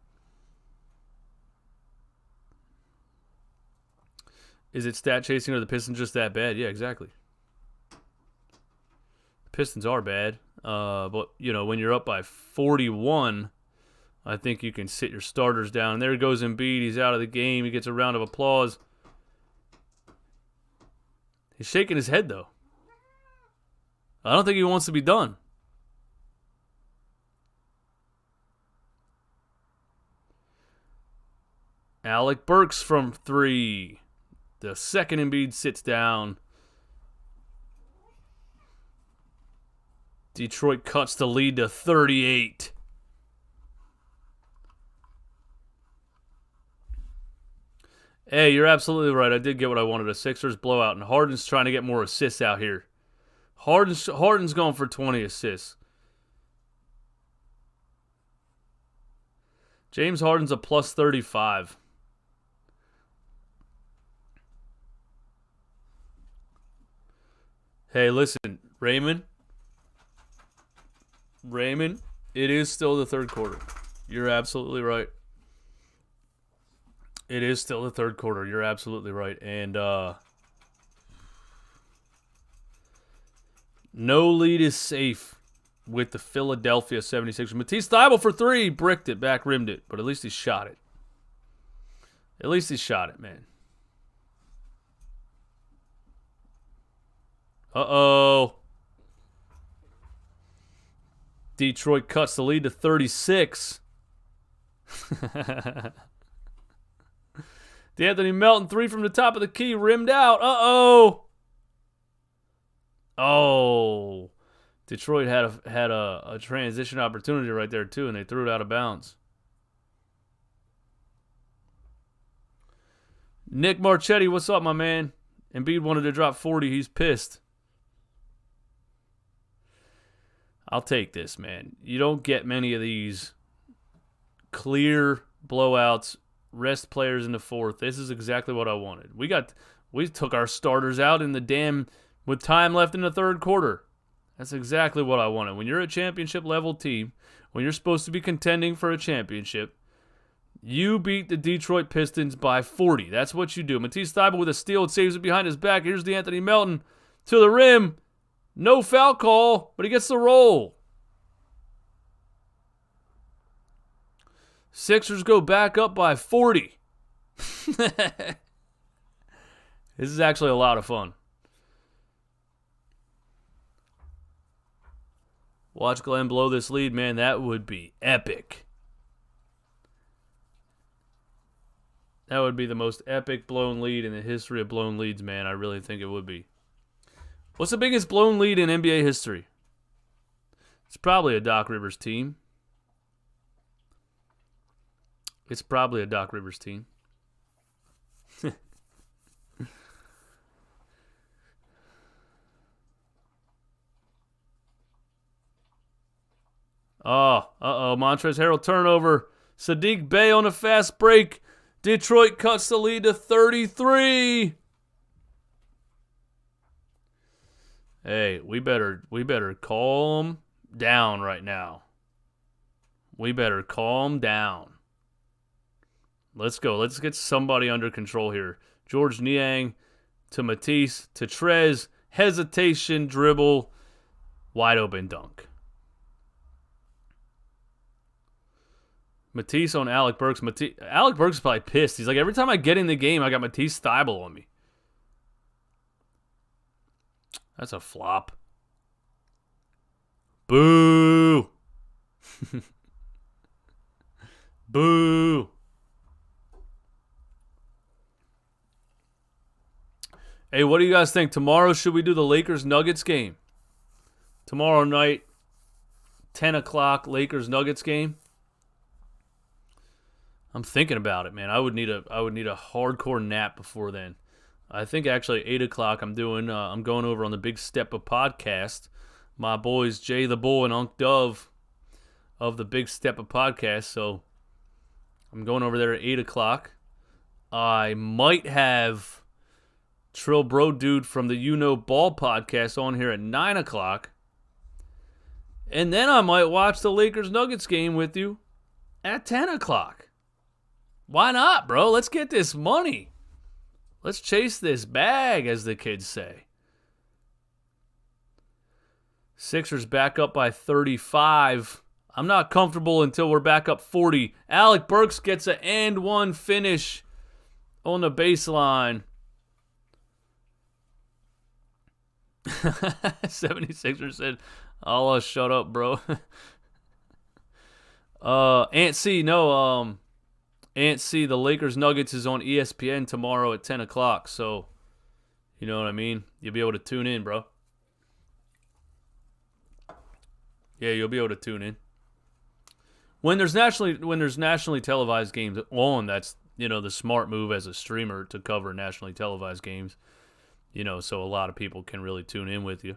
Is it stat chasing or the Pistons just that bad? Yeah, exactly. The Pistons are bad. But, when you're up by 41, I think you can sit your starters down. And there goes Embiid. He's out of the game. He gets a round of applause. He's shaking his head, though. I don't think he wants to be done. Alec Burks from 3. The second Embiid sits down. Detroit cuts the lead to 38. Hey, you're absolutely right. I did get what I wanted. A Sixers blowout. And Harden's trying to get more assists out here. Harden's going for 20 assists. James Harden's a plus 35. Hey, listen, Raymond, it is still the third quarter. You're absolutely right. It is still the third quarter. You're absolutely right. And no lead is safe with the Philadelphia 76ers. Matisse Thybulle for 3. Bricked it, back rimmed it. But at least he shot it. At least he shot it, man. Uh-oh. Detroit cuts the lead to 36. D'Anthony Melton, 3 from the top of the key, rimmed out. Uh-oh. Oh. Detroit had a transition opportunity right there too, and they threw it out of bounds. Nick Marchetti, what's up, my man? Embiid wanted to drop 40. He's pissed. I'll take this, man. You don't get many of these clear blowouts, rest players in the fourth. This is exactly what I wanted. We took our starters out in the damn with time left in the third quarter. That's exactly what I wanted. When you're a championship level team, when you're supposed to be contending for a championship, you beat the Detroit Pistons by 40. That's what you do. Matisse Thybulle with a steal and saves it behind his back. Here's the Anthony Melton to the rim. No foul call, but he gets the roll. Sixers go back up by 40. This is actually a lot of fun. Watch Glenn blow this lead, man. That would be epic. That would be the most epic blown lead in the history of blown leads, man. I really think it would be. What's the biggest blown lead in NBA history? It's probably a Doc Rivers team. It's probably a Doc Rivers team. Montrezl Harrell turnover. Sadiq Bey on a fast break. Detroit cuts the lead to 33. Hey, we better calm down right now. We better calm down. Let's go. Let's get somebody under control here. George Niang to Matisse to Trez. Hesitation, dribble, wide open dunk. Matisse on Alec Burks. Alec Burks is probably pissed. He's like, every time I get in the game, I got Matisse Thybulle on me. That's a flop. Boo. Boo. Hey, what do you guys think? Tomorrow, should we do the Lakers-Nuggets game? Tomorrow night, 10 o'clock, Lakers-Nuggets game. I'm thinking about it, man. I would need a hardcore nap before then. I think actually 8 o'clock I'm going over on the Big Step Up podcast. My boys Jay the Bull and Unc Dove of the Big Step Up podcast. So I'm going over there at 8 o'clock. I might have Trill Bro Dude from the You Know Ball podcast on here at 9 o'clock. And then I might watch the Lakers-Nuggets game with you at 10 o'clock. Why not, bro? Let's get this money. Let's chase this bag, as the kids say. Sixers back up by 35. I'm not comfortable until we're back up 40. Alec Burks gets an and one finish on the baseline. 76er said, "Allah, shut up, bro." Ant C, no, Ant C, the Lakers Nuggets is on ESPN tomorrow at 10 o'clock. So, you know what I mean? You'll be able to tune in, bro. Yeah, you'll be able to tune in. When there's nationally televised games on, that's, you know, the smart move as a streamer to cover nationally televised games. You know, so a lot of people can really tune in with you.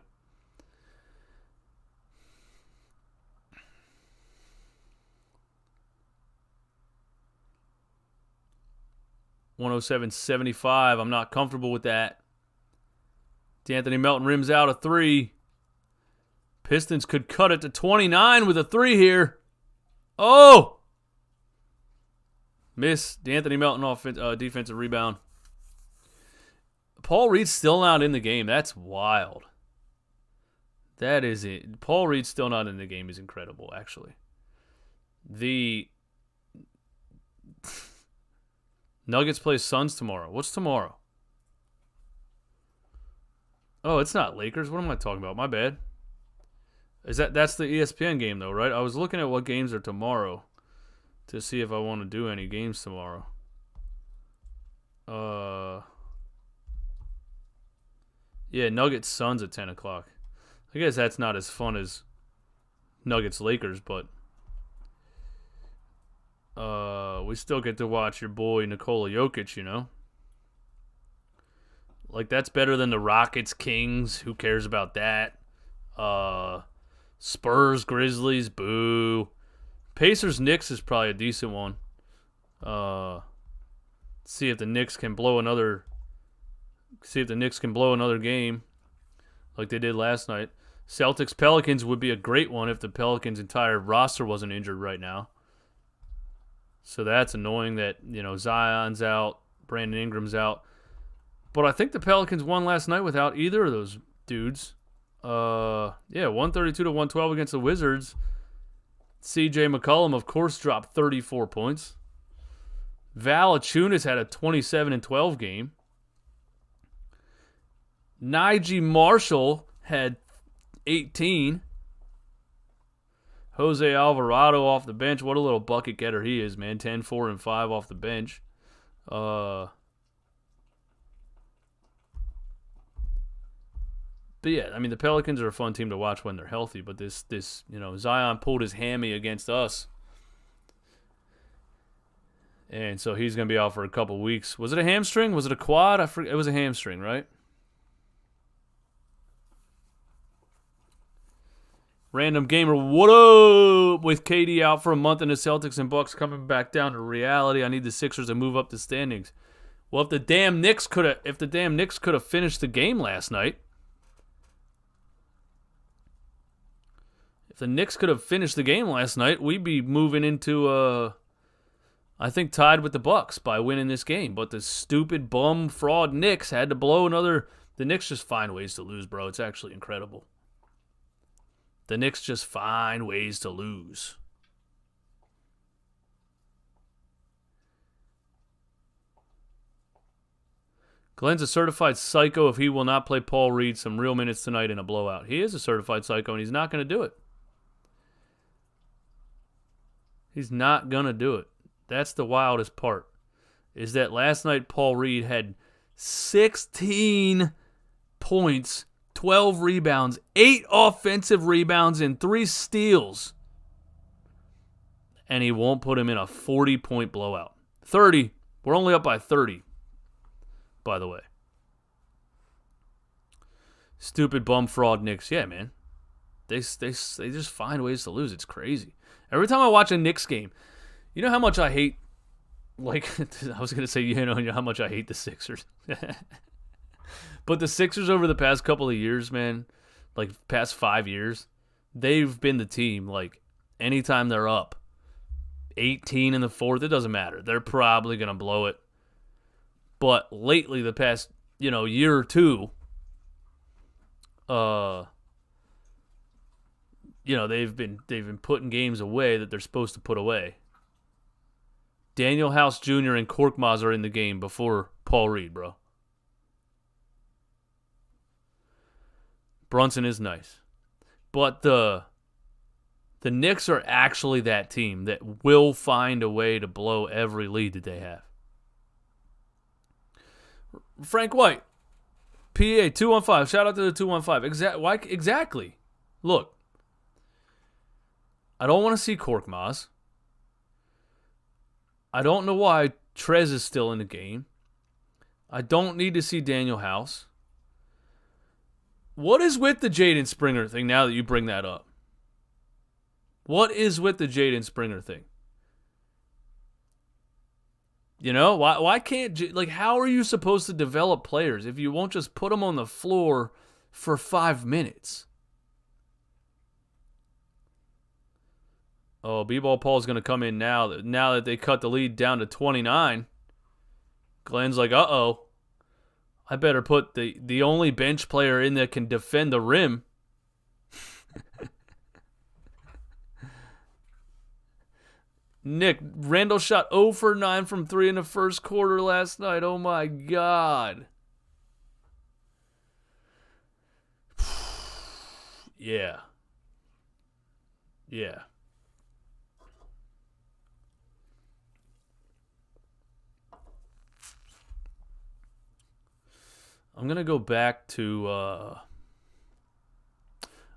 $107.75. I'm not comfortable with that. D'Anthony Melton rims out a three. Pistons could cut it to 29 with a three here. Oh! Miss. D'Anthony Melton defensive rebound. Paul Reed's still not in the game. That's wild. That is it. Paul Reed's still not in the game is incredible, actually. The Nuggets play Suns tomorrow. What's tomorrow? Oh, it's not Lakers. What am I talking about? My bad. That's the ESPN game though, right? I was looking at what games are tomorrow to see if I want to do any games tomorrow. Yeah, Nuggets Suns at 10 o'clock. I guess that's not as fun as Nuggets-Lakers, but we still get to watch your boy Nikola Jokic, you know? Like, that's better than the Rockets-Kings. Who cares about that? Spurs-Grizzlies, boo. Pacers-Knicks is probably a decent one. See if the Knicks can blow another game like they did last night. Celtics-Pelicans would be a great one if the Pelicans' entire roster wasn't injured right now. So that's annoying that, Zion's out, Brandon Ingram's out. But I think the Pelicans won last night without either of those dudes. 132-112 against the Wizards. CJ McCollum, of course, dropped 34 points. Valanciunas had a 27-12 game. Najee Marshall had 18. Jose Alvarado off the bench. What a little bucket getter he is, man. 10, 4, and 5 off the bench. But yeah, I mean, the Pelicans are a fun team to watch when they're healthy, but this Zion pulled his hammy against us. And so he's going to be out for a couple weeks. Was it a hamstring? Was it a quad? I forget. It was a hamstring, right? Random Gamer, what up? With KD out for a month and the Celtics and Bucks coming back down to reality, I need the Sixers to move up the standings. Well, if the damn Knicks could have finished the game last night, we'd be moving into I think tied with the Bucks by winning this game. But the stupid bum fraud Knicks had to blow another. The Knicks just find ways to lose, bro. It's actually incredible. The Knicks just find ways to lose. Glenn's a certified psycho if he will not play Paul Reed some real minutes tonight in a blowout. He is a certified psycho, and he's not going to do it. He's not going to do it. That's the wildest part, is that last night Paul Reed had 16 points, 12 rebounds, 8 offensive rebounds, and 3 steals. And he won't put him in a 40-point blowout. 30. We're only up by 30, by the way. Stupid bum fraud Knicks. Yeah, man. They just find ways to lose. It's crazy. Every time I watch a Knicks game, you know how much I hate, I was going to say, how much I hate the Sixers. But the Sixers over the past couple of years, man, past 5 years, they've been the team, anytime they're up 18 in the fourth, it doesn't matter. They're probably going to blow it. But lately, the past, year or two, they've been putting games away that they're supposed to put away. Daniel House Jr. and Korkmaz are in the game before Paul Reed, bro. Brunson is nice. But the Knicks are actually that team that will find a way to blow every lead that they have. Frank White, PA 215. Shout out to the 215. Exactly. Look, I don't want to see Korkmaz. I don't know why Trez is still in the game. I don't need to see Daniel House. What is with the Jaden Springer thing now that you bring that up? What is with the Jaden Springer thing? Why can't, how are you supposed to develop players if you won't just put them on the floor for 5 minutes? Oh, B-Ball Paul's going to come in now that they cut the lead down to 29. Glenn's like, uh-oh. I better put the only bench player in that can defend the rim. Nick, Randall shot 0 for 9 from 3 in the first quarter last night. Oh, my God. Yeah. Yeah. I'm going to go back to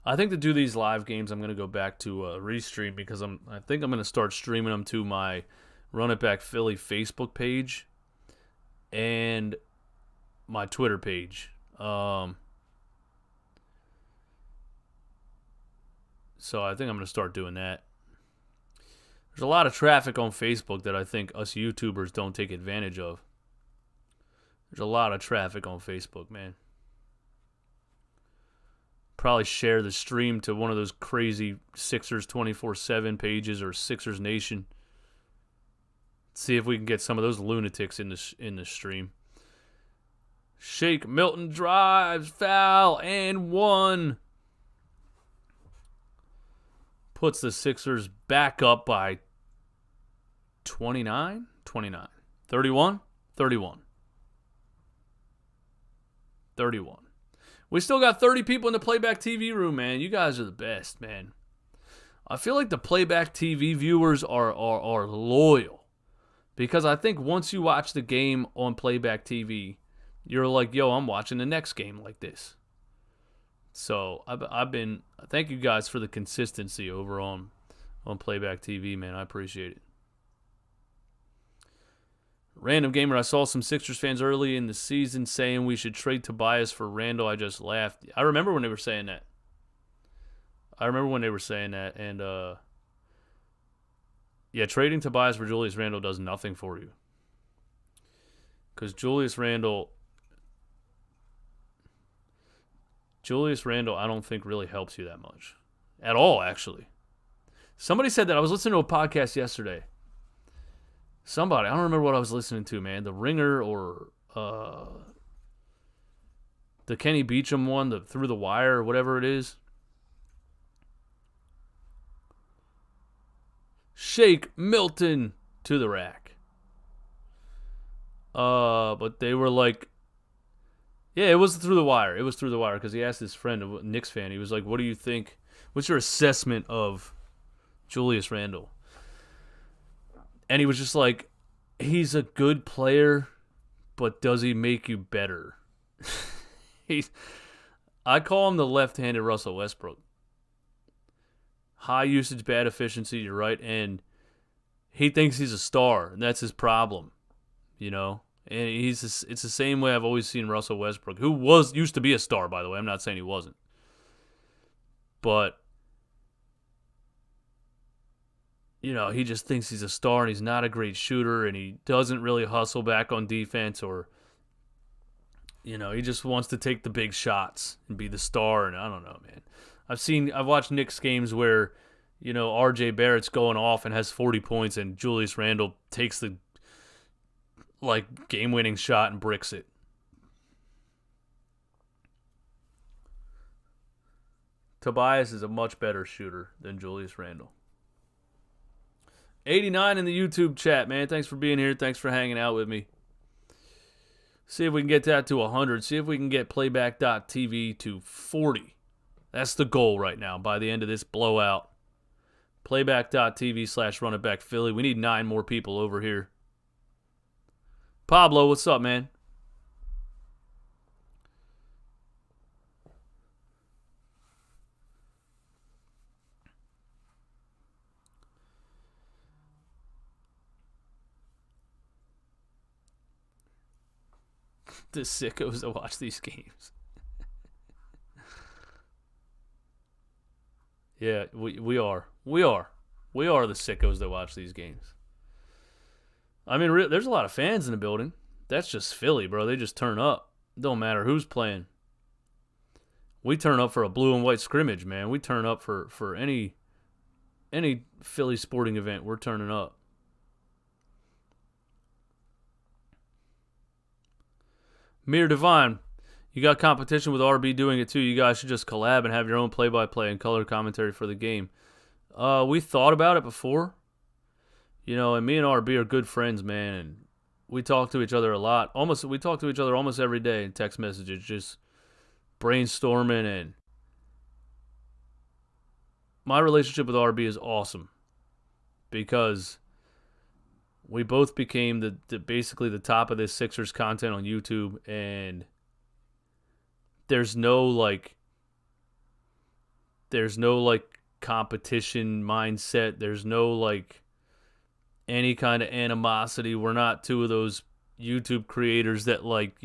I think to do these live games, I'm going to go back to restream because I think I'm going to start streaming them to my Run It Back Philly Facebook page and my Twitter page. So I think I'm going to start doing that. There's a lot of traffic on Facebook that I think us YouTubers don't take advantage of. There's a lot of traffic on Facebook, man. Probably share the stream to one of those crazy Sixers 24/7 pages or Sixers Nation. See if we can get some of those lunatics in the stream. Shake Milton drives, foul, and one. Puts the Sixers back up by 29? 29. 31? 31. 31. We still got 30 people in the Playback TV room, man. You guys are the best, man. I feel like the Playback TV viewers are loyal. Because I think once you watch the game on Playback TV, you're like, yo, I'm watching the next game like this. So thank you guys for the consistency over on Playback TV, man. I appreciate it. Random Gamer, I saw some Sixers fans early in the season saying we should trade Tobias for Randall. I just laughed. I remember when they were saying that. And yeah, trading Tobias for Julius Randle does nothing for you. Because Julius Randle, I don't think really helps you that much. At all, actually. Somebody said that. I was listening to a podcast yesterday. I don't remember what I was listening to, man. The Ringer or the Kenny Beecham one, the Through the Wire, or whatever it is. Shake Milton to the rack. But they were like, yeah, it was Through the Wire. It was Through the Wire because he asked his friend, a Knicks fan, he was like, what do you think? What's your assessment of Julius Randle? And he was just like, he's a good player, but does he make you better? I call him the left-handed Russell Westbrook. High usage, bad efficiency, you're right. And he thinks he's a star, and that's his problem, you know? And it's the same way I've always seen Russell Westbrook, who used to be a star, by the way. I'm not saying he wasn't. But you know, he just thinks he's a star and he's not a great shooter and he doesn't really hustle back on defense or, you know, he just wants to take the big shots and be the star. And I don't know, man. I've watched Knicks games where, you know, RJ Barrett's going off and has 40 points and Julius Randle takes the, like, game-winning shot and bricks it. Tobias is a much better shooter than Julius Randle. 89 in the YouTube chat, man. Thanks for being here. Thanks for hanging out with me. See if we can get that to 100. See if we can get Playback.TV to 40. That's the goal right now by the end of this blowout. Playback.tv/RunItBackPhilly. We need 9 more people over here. Pablo, what's up, man? The sickos that watch these games. Yeah, we are. We are the sickos that watch these games. I mean, there's a lot of fans in the building. That's just Philly, bro. They just turn up. Don't matter who's playing. We turn up for a blue and white scrimmage, man. We turn up for any Philly sporting event. We're turning up. Mir Divine, you got competition with RB doing it too. You guys should just collab and have your own play-by-play and color commentary for the game. We thought about it before. You know, and me and RB are good friends, man. And we talk to each other a lot. We talk to each other almost every day in text messages, just brainstorming. And my relationship with RB is awesome because we both became basically the top of this Sixers content on YouTube, and there's no, like, There's no like competition mindset. There's no like any kind of animosity. We're not two of those YouTube creators that like,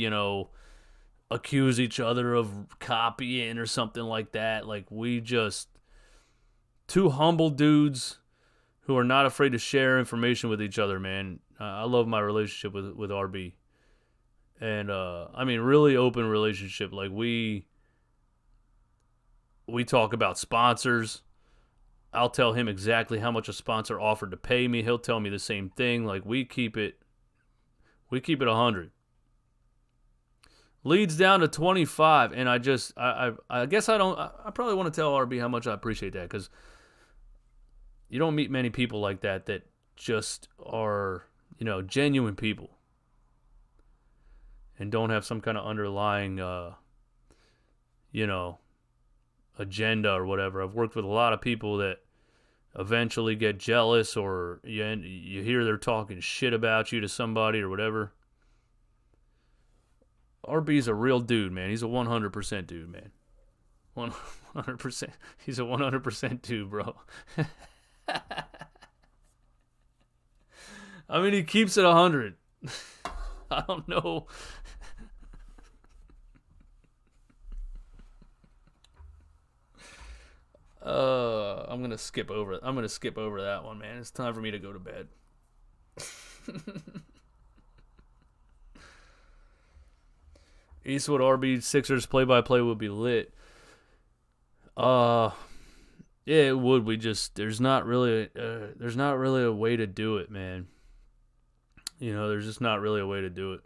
accuse each other of copying or something like that. Like, we just two humble dudes who are not afraid to share information with each other, man. I love my relationship with RB. And, really open relationship. Like, we talk about sponsors. I'll tell him exactly how much a sponsor offered to pay me. He'll tell me the same thing. Like, we keep it 100. Leads down to 25, and I guess I probably want to tell RB how much I appreciate that, because you don't meet many people like that just are, genuine people and don't have some kind of underlying, agenda or whatever. I've worked with a lot of people that eventually get jealous, or you hear they're talking shit about you to somebody or whatever. RB's a real dude, man. He's a 100% dude, man. 100%. He's a 100% dude, bro. He keeps it 100. I don't know. I'm gonna skip over that one, man. It's time for me to go to bed. Eastwood RB Sixers play-by-play would be lit. Yeah, it would. There's not really a way to do it, man. There's just not really a way to do it.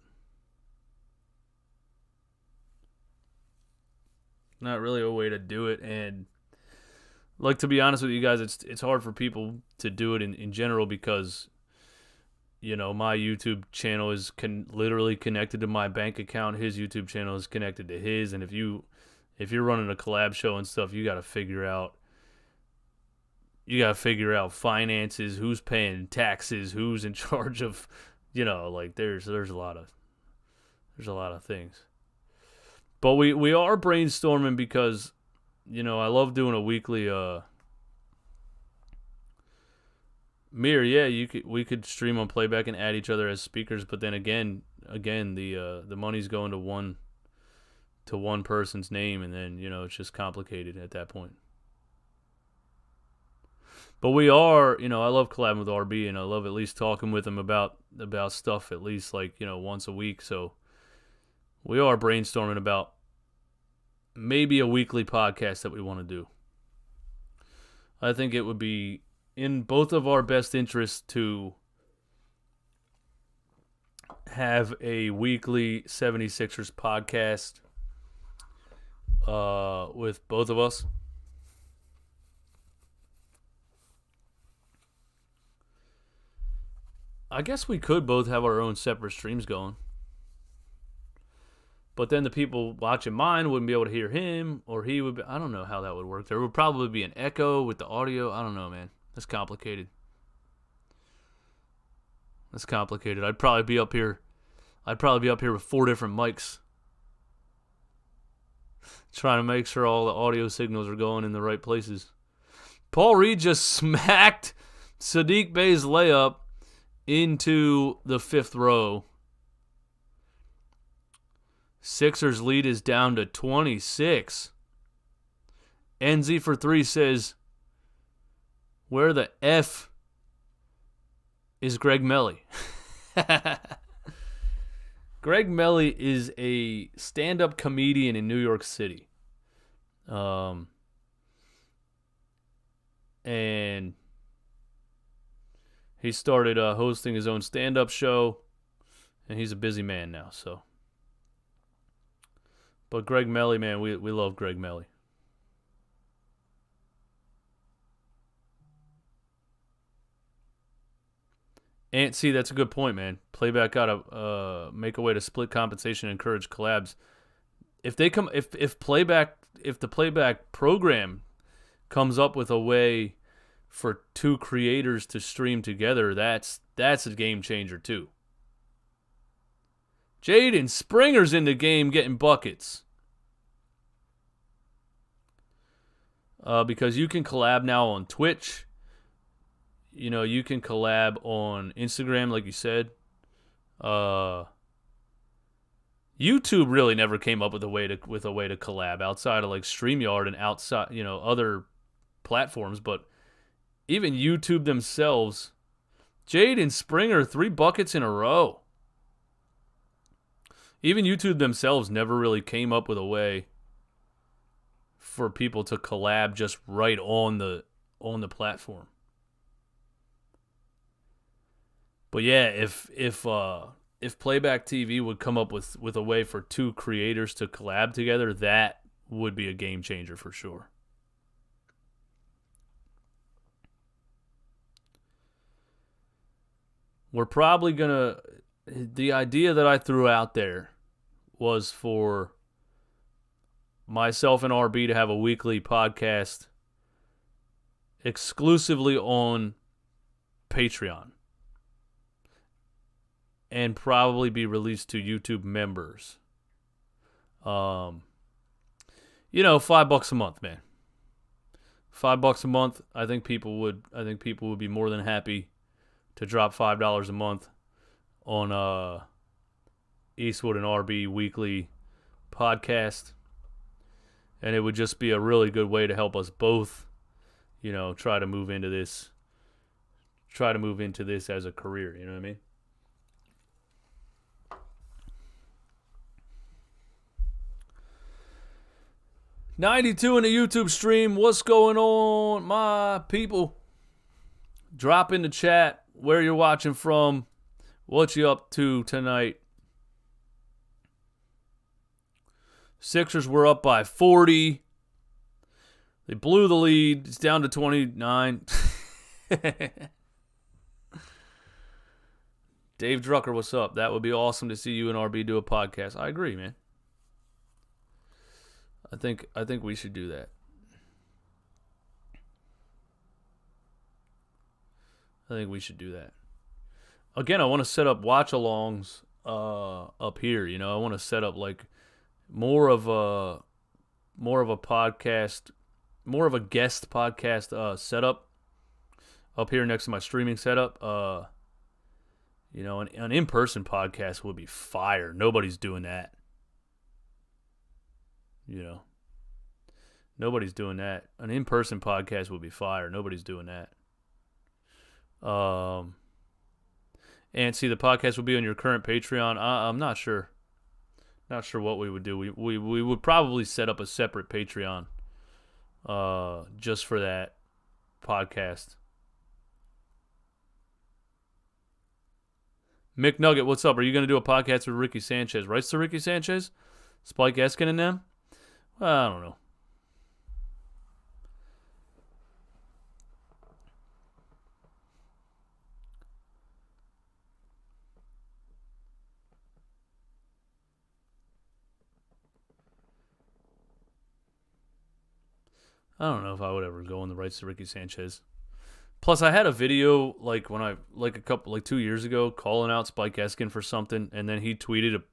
Not really a way to do it, and like, to be honest with you guys, it's hard for people to do it in general, because my YouTube channel is literally connected to my bank account. His YouTube channel is connected to his, and if you're running a collab show and stuff, you got to figure out finances, who's paying taxes, who's in charge of, there's a lot of things. But we are brainstorming, because I love doing a weekly Mirror. Yeah, we could stream on playback and add each other as speakers, but then again the money's going to one person's name, and then it's just complicated at that point. But we are, I love collabing with RB, and I love at least talking with him about stuff at least once a week. So we are brainstorming about maybe a weekly podcast that we want to do. I think it would be in both of our best interests to have a weekly 76ers podcast with both of us. I guess we could both have our own separate streams going. But then the people watching mine wouldn't be able to hear him, or he would be, I don't know how that would work. There would probably be an echo with the audio. I don't know, man. That's complicated. I'd probably be up here with 4 different mics, trying to make sure all the audio signals are going in the right places. Paul Reed just smacked Sadiq Bey's layup into the 5th row. Sixers lead is down to 26. NZ for 3 says, where the F is Greg Melly? Greg Melly is a stand-up comedian in New York City. And he started hosting his own stand-up show, and he's a busy man now, so. But Greg Melly, man, we love Greg Melly. And see, that's a good point, man. Playback got to make a way to split compensation and encourage collabs. If the playback program comes up with a way for 2 creators to stream together, that's a game changer too. Jaden Springer's in the game getting buckets. because you can collab now on Twitch. You know, you can collab on Instagram, like you said. YouTube really never came up with a way to collab outside of like StreamYard and outside, you know, other platforms. But even YouTube themselves, Jade and Springer, 3 buckets in a row. Even YouTube themselves never really came up with a way for people to collab just right on the platform. But yeah, if PlaybackTV would come up with a way for 2 creators to collab together, that would be a game changer for sure. We're probably gonna. The idea that I threw out there was for myself and RB to have a weekly podcast exclusively on Patreon and probably be released to YouTube members. You know, $5 a month, man. $5 a month. I think people would be more than happy to drop $5 a month on Eastwood and RB weekly podcast, and it would just be a really good way to help us both, you know, try to move into this as a career. You know what I mean? $92 in the YouTube stream. What's going on, my people? Drop in the chat where you're watching from. What you up to tonight? Sixers were up by 40. They blew the lead. It's down to 29. Dave Drucker, what's up? That would be awesome to see you and RB do a podcast. I agree, man. I think we should do that. Again, I want to set up watch-alongs up here. You know, I want to set up like more of a podcast, more of a guest podcast setup up here next to my streaming setup. You know, an in-person podcast would be fire. Nobody's doing that. You know, nobody's doing that. An in-person podcast would be fire. Nobody's doing that. And see, the podcast will be on your current Patreon. I'm not sure. Not sure what we would do. We would probably set up a separate Patreon just for that podcast. Mick Nugget, what's up? Are you going to do a podcast with Ricky Sanchez? Rights to Ricky Sanchez? Spike Eskin and them? Well, I don't know. I don't know if I would ever go on the rights to Ricky Sanchez. Plus, I had a video like 2 years ago calling out Spike Eskin for something, and then he tweeted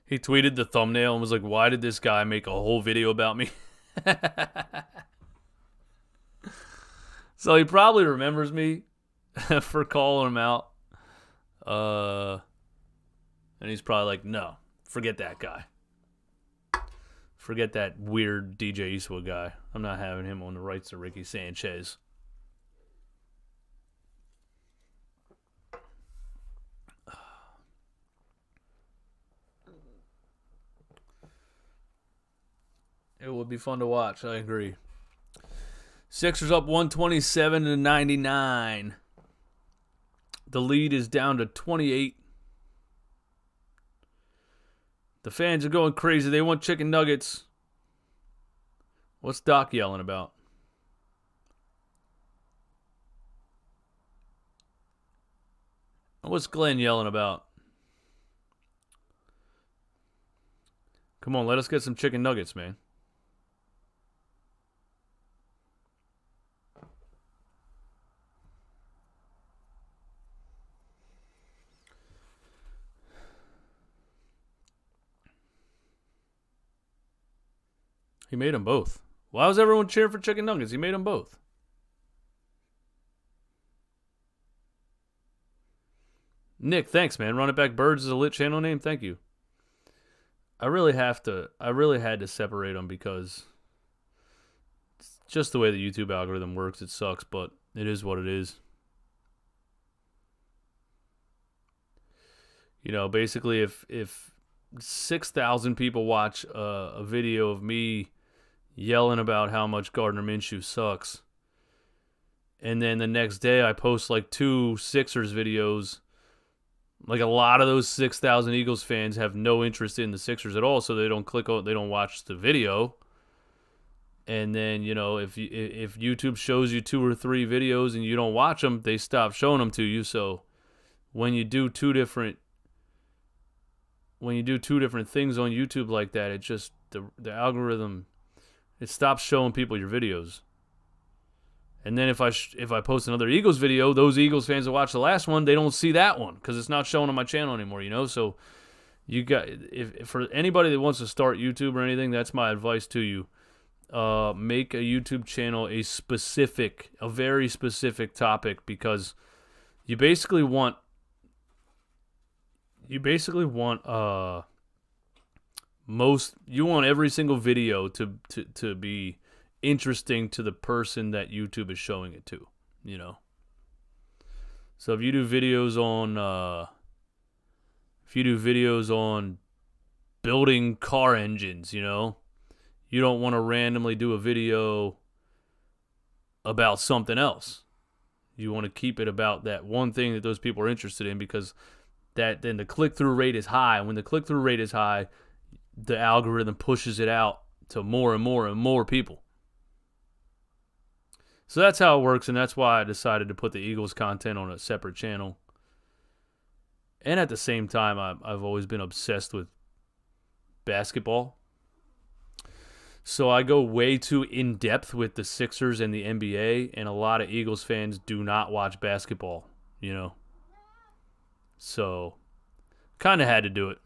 the thumbnail and was like, "Why did this guy make a whole video about me?" So he probably remembers me for calling him out. And he's probably like, "No, forget that guy. Forget that weird DJ Eastwood guy. I'm not having him on the rights to Ricky Sanchez." It would be fun to watch. I agree. Sixers up 127-99. The lead is down to 28. The fans are going crazy. They want chicken nuggets. What's Doc yelling about? What's Glenn yelling about? Come on, let us get some chicken nuggets, man. He made them both. Why was everyone cheering for chicken nuggets? He made them both. Nick, thanks, man. Run It Back Birds is a lit channel name. Thank you. I really had to separate them because it's just the way the YouTube algorithm works. It sucks, but it is what it is. You know, basically, if 6,000 people watch a video of me yelling about how much Gardner Minshew sucks, and then the next day I post like 2 Sixers videos, like a lot of those 6,000 Eagles fans have no interest in the Sixers at all, so they don't they don't watch the video. And then, you know, if YouTube shows you 2 or 3 videos and you don't watch them, they stop showing them to you. So when you do two different things on YouTube like that, it just the algorithm, it stops showing people your videos. And then if I post another Eagles video, those Eagles fans that watch the last one, they don't see that one because it's not showing on my channel anymore, you know? So you got, if for anybody that wants to start YouTube or anything, that's my advice to you. Make a YouTube channel a very specific topic, because you basically want every single video to be interesting to the person that YouTube is showing it to, you know. So if you do videos on building car engines, you know, you don't want to randomly do a video about something else. You want to keep it about that one thing that those people are interested in, because then the click-through rate is high. And when the click-through rate is high, the algorithm pushes it out to more and more and more people. So that's how it works, and that's why I decided to put the Eagles content on a separate channel. And at the same time, I've always been obsessed with basketball. So I go way too in-depth with the Sixers and the NBA, and a lot of Eagles fans do not watch basketball, you know. So kind of had to do it.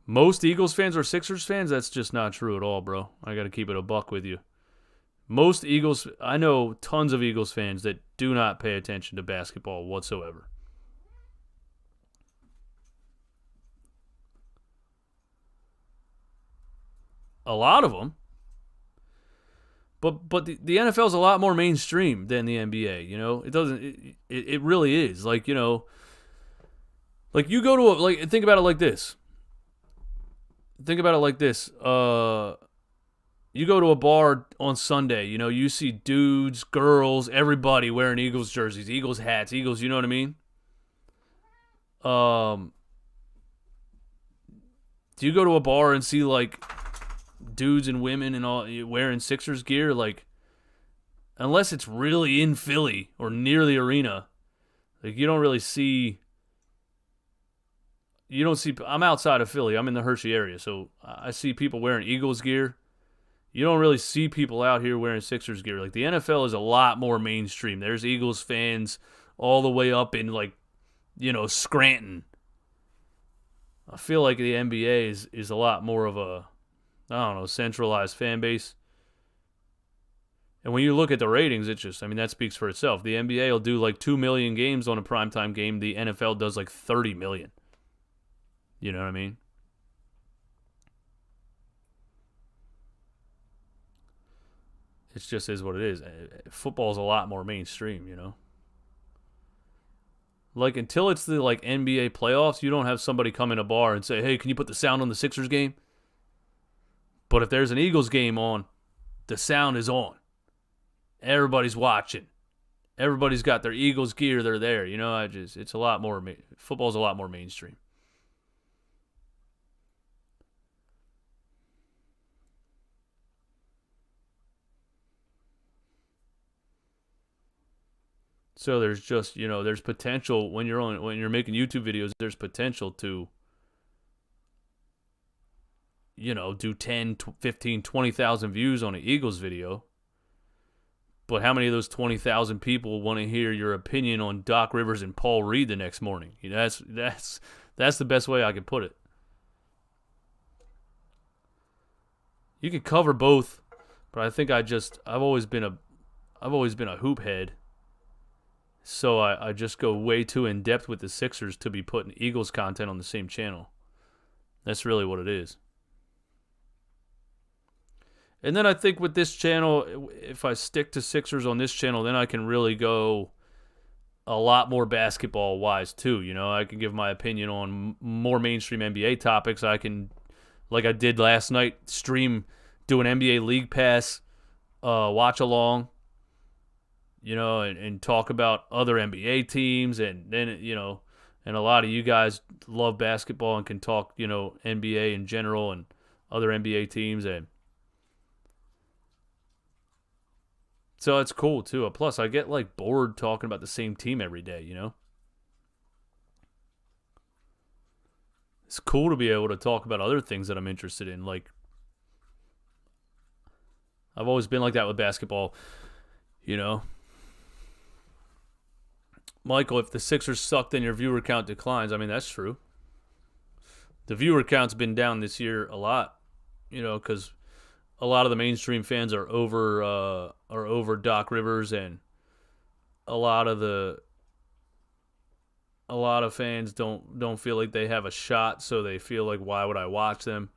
Most Eagles fans are Sixers fans? That's just not true at all, bro. I got to keep it a buck with you. I know tons of Eagles fans that do not pay attention to basketball whatsoever. A lot of them. But the NFL is a lot more mainstream than the NBA, you know? It really is. Like, you know, like you go to think about it like this. You go to a bar on Sunday, you know, you see dudes, girls, everybody wearing Eagles jerseys, Eagles hats, Eagles, you know what I mean? Do you go to a bar and see, like, dudes and women and all wearing Sixers gear? Like, unless it's really in Philly or near the arena, like, you don't see, I'm outside of Philly. I'm in the Hershey area, so I see people wearing Eagles gear. You don't really see people out here wearing Sixers gear. Like, the NFL is a lot more mainstream. There's Eagles fans all the way up in, like, you know, Scranton. I feel like the NBA is a lot more of a, I don't know, centralized fan base. And when you look at the ratings, that speaks for itself. The NBA will do like 2 million games on a primetime game. The NFL does like 30 million. You know what I mean? It just is what it is. Football's a lot more mainstream, you know? Like, until it's the, like, NBA playoffs, you don't have somebody come in a bar and say, hey, can you put the sound on the Sixers game? But if there's an Eagles game on, the sound is on. Everybody's watching. Everybody's got their Eagles gear. They're there. You know, it's a lot more, football's a lot more mainstream. So there's just, you know, there's potential when you're making YouTube videos, there's potential to, you know, do 10, 15, 20,000 views on an Eagles video. But how many of those 20,000 people want to hear your opinion on Doc Rivers and Paul Reed the next morning? You know, that's the best way I could put it. You can cover both, but I think I've always been a hoop head. So I just go way too in depth with the Sixers to be putting Eagles content on the same channel. That's really what it is. And then I think with this channel, if I stick to Sixers on this channel, then I can really go a lot more basketball-wise too. You know, I can give my opinion on more mainstream NBA topics. I can, like I did last night, do an NBA League Pass watch along. You know, and talk about other NBA teams, and then, you know, and a lot of you guys love basketball and can talk, you know, NBA in general and other NBA teams, and so it's cool too. Plus, I get like bored talking about the same team every day, you know. It's cool to be able to talk about other things that I'm interested in. Like, I've always been like that with basketball, you know. Michael, if the Sixers suck, then your viewer count declines. I mean, that's true. The viewer count's been down this year a lot, you know, because a lot of the mainstream fans are over Doc Rivers, and a lot of fans don't feel like they have a shot, so they feel like, why would I watch them?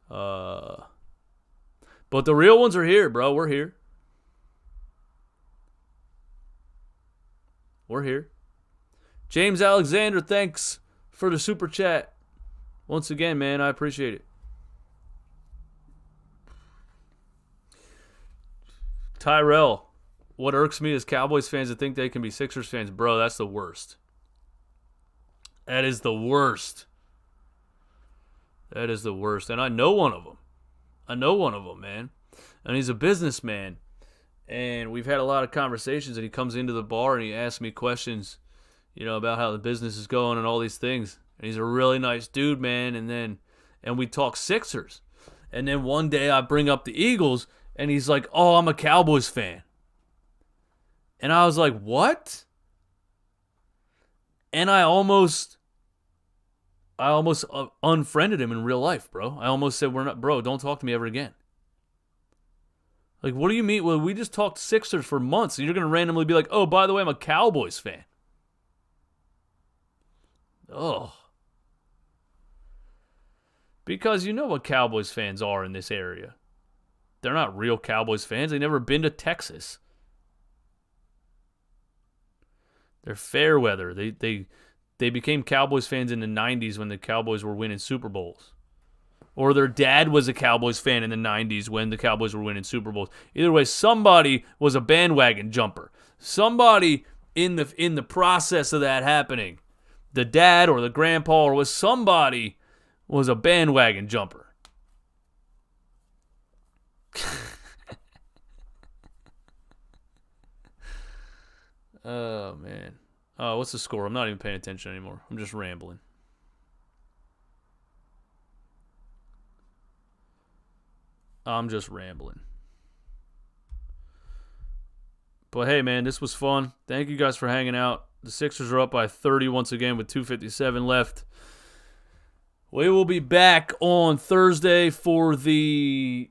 But the real ones are here, bro. We're here. We're here. James Alexander, thanks for the super chat. Once again, man, I appreciate it. Tyrell, what irks me is Cowboys fans that think they can be Sixers fans. Bro, that's the worst. That is the worst. That is the worst. And I know one of them. Man. And he's a businessman. And we've had a lot of conversations, and he comes into the bar and he asks me questions, you know, about how the business is going and all these things. And he's a really nice dude, man. And we talk Sixers. And then one day I bring up the Eagles, and he's like, "Oh, I'm a Cowboys fan." And I was like, "What?" And I almost unfriended him in real life, bro. I almost said, "Bro, don't talk to me ever again." Like, what do you mean? Well, we just talked Sixers for months, and you're going to randomly be like, "Oh, by the way, I'm a Cowboys fan." Oh. Because you know what Cowboys fans are in this area. They're not real Cowboys fans. They've never been to Texas. They're fair weather. They became Cowboys fans in the 90s when the Cowboys were winning Super Bowls. Or their dad was a Cowboys fan in the 90s when the Cowboys were winning Super Bowls. Either way, somebody was a bandwagon jumper. Somebody in the process of that happening, the dad or the grandpa or somebody was a bandwagon jumper. Oh, man. Oh, what's the score? I'm not even paying attention anymore. I'm just rambling. But hey, man, this was fun. Thank you guys for hanging out. The Sixers are up by 30 once again with 2:57 left. We will be back on Thursday for the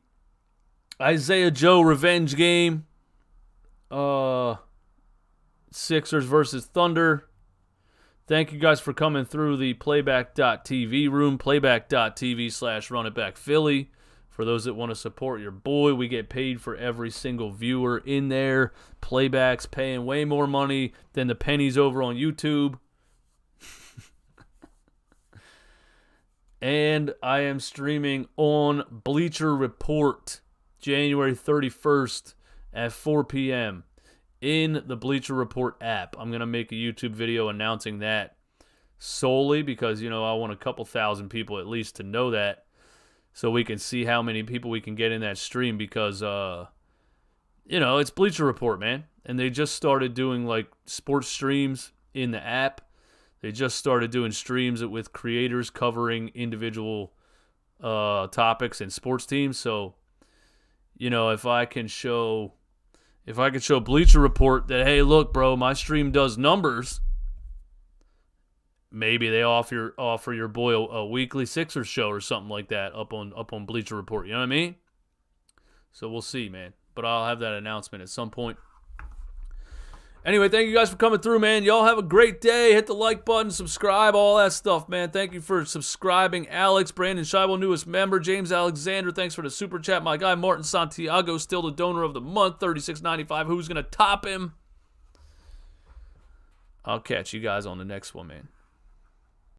Isaiah Joe revenge game. Sixers versus Thunder. Thank you guys for coming through the playback.tv room, playback.tv/runitbackphilly. For those that want to support your boy, we get paid for every single viewer in there. Playback's paying way more money than the pennies over on YouTube. And I am streaming on Bleacher Report January 31st at 4 p.m. in the Bleacher Report app. I'm going to make a YouTube video announcing that solely because, you know, I want a couple thousand people at least to know that, so we can see how many people we can get in that stream because, you know, it's Bleacher Report, man. And they just started doing, like, sports streams in the app. They just started doing streams with creators covering individual topics and sports teams. So, you know, if I can show Bleacher Report that, hey, look, bro, my stream does numbers, maybe they offer your boy a weekly Sixers show or something like that up on Bleacher Report. You know what I mean? So we'll see, man. But I'll have that announcement at some point. Anyway, thank you guys for coming through, man. Y'all have a great day. Hit the like button, subscribe, all that stuff, man. Thank you for subscribing. Alex, Brandon Scheibel, newest member. James Alexander, thanks for the super chat. My guy, Martin Santiago, still the donor of the month, $36.95. Who's going to top him? I'll catch you guys on the next one, man.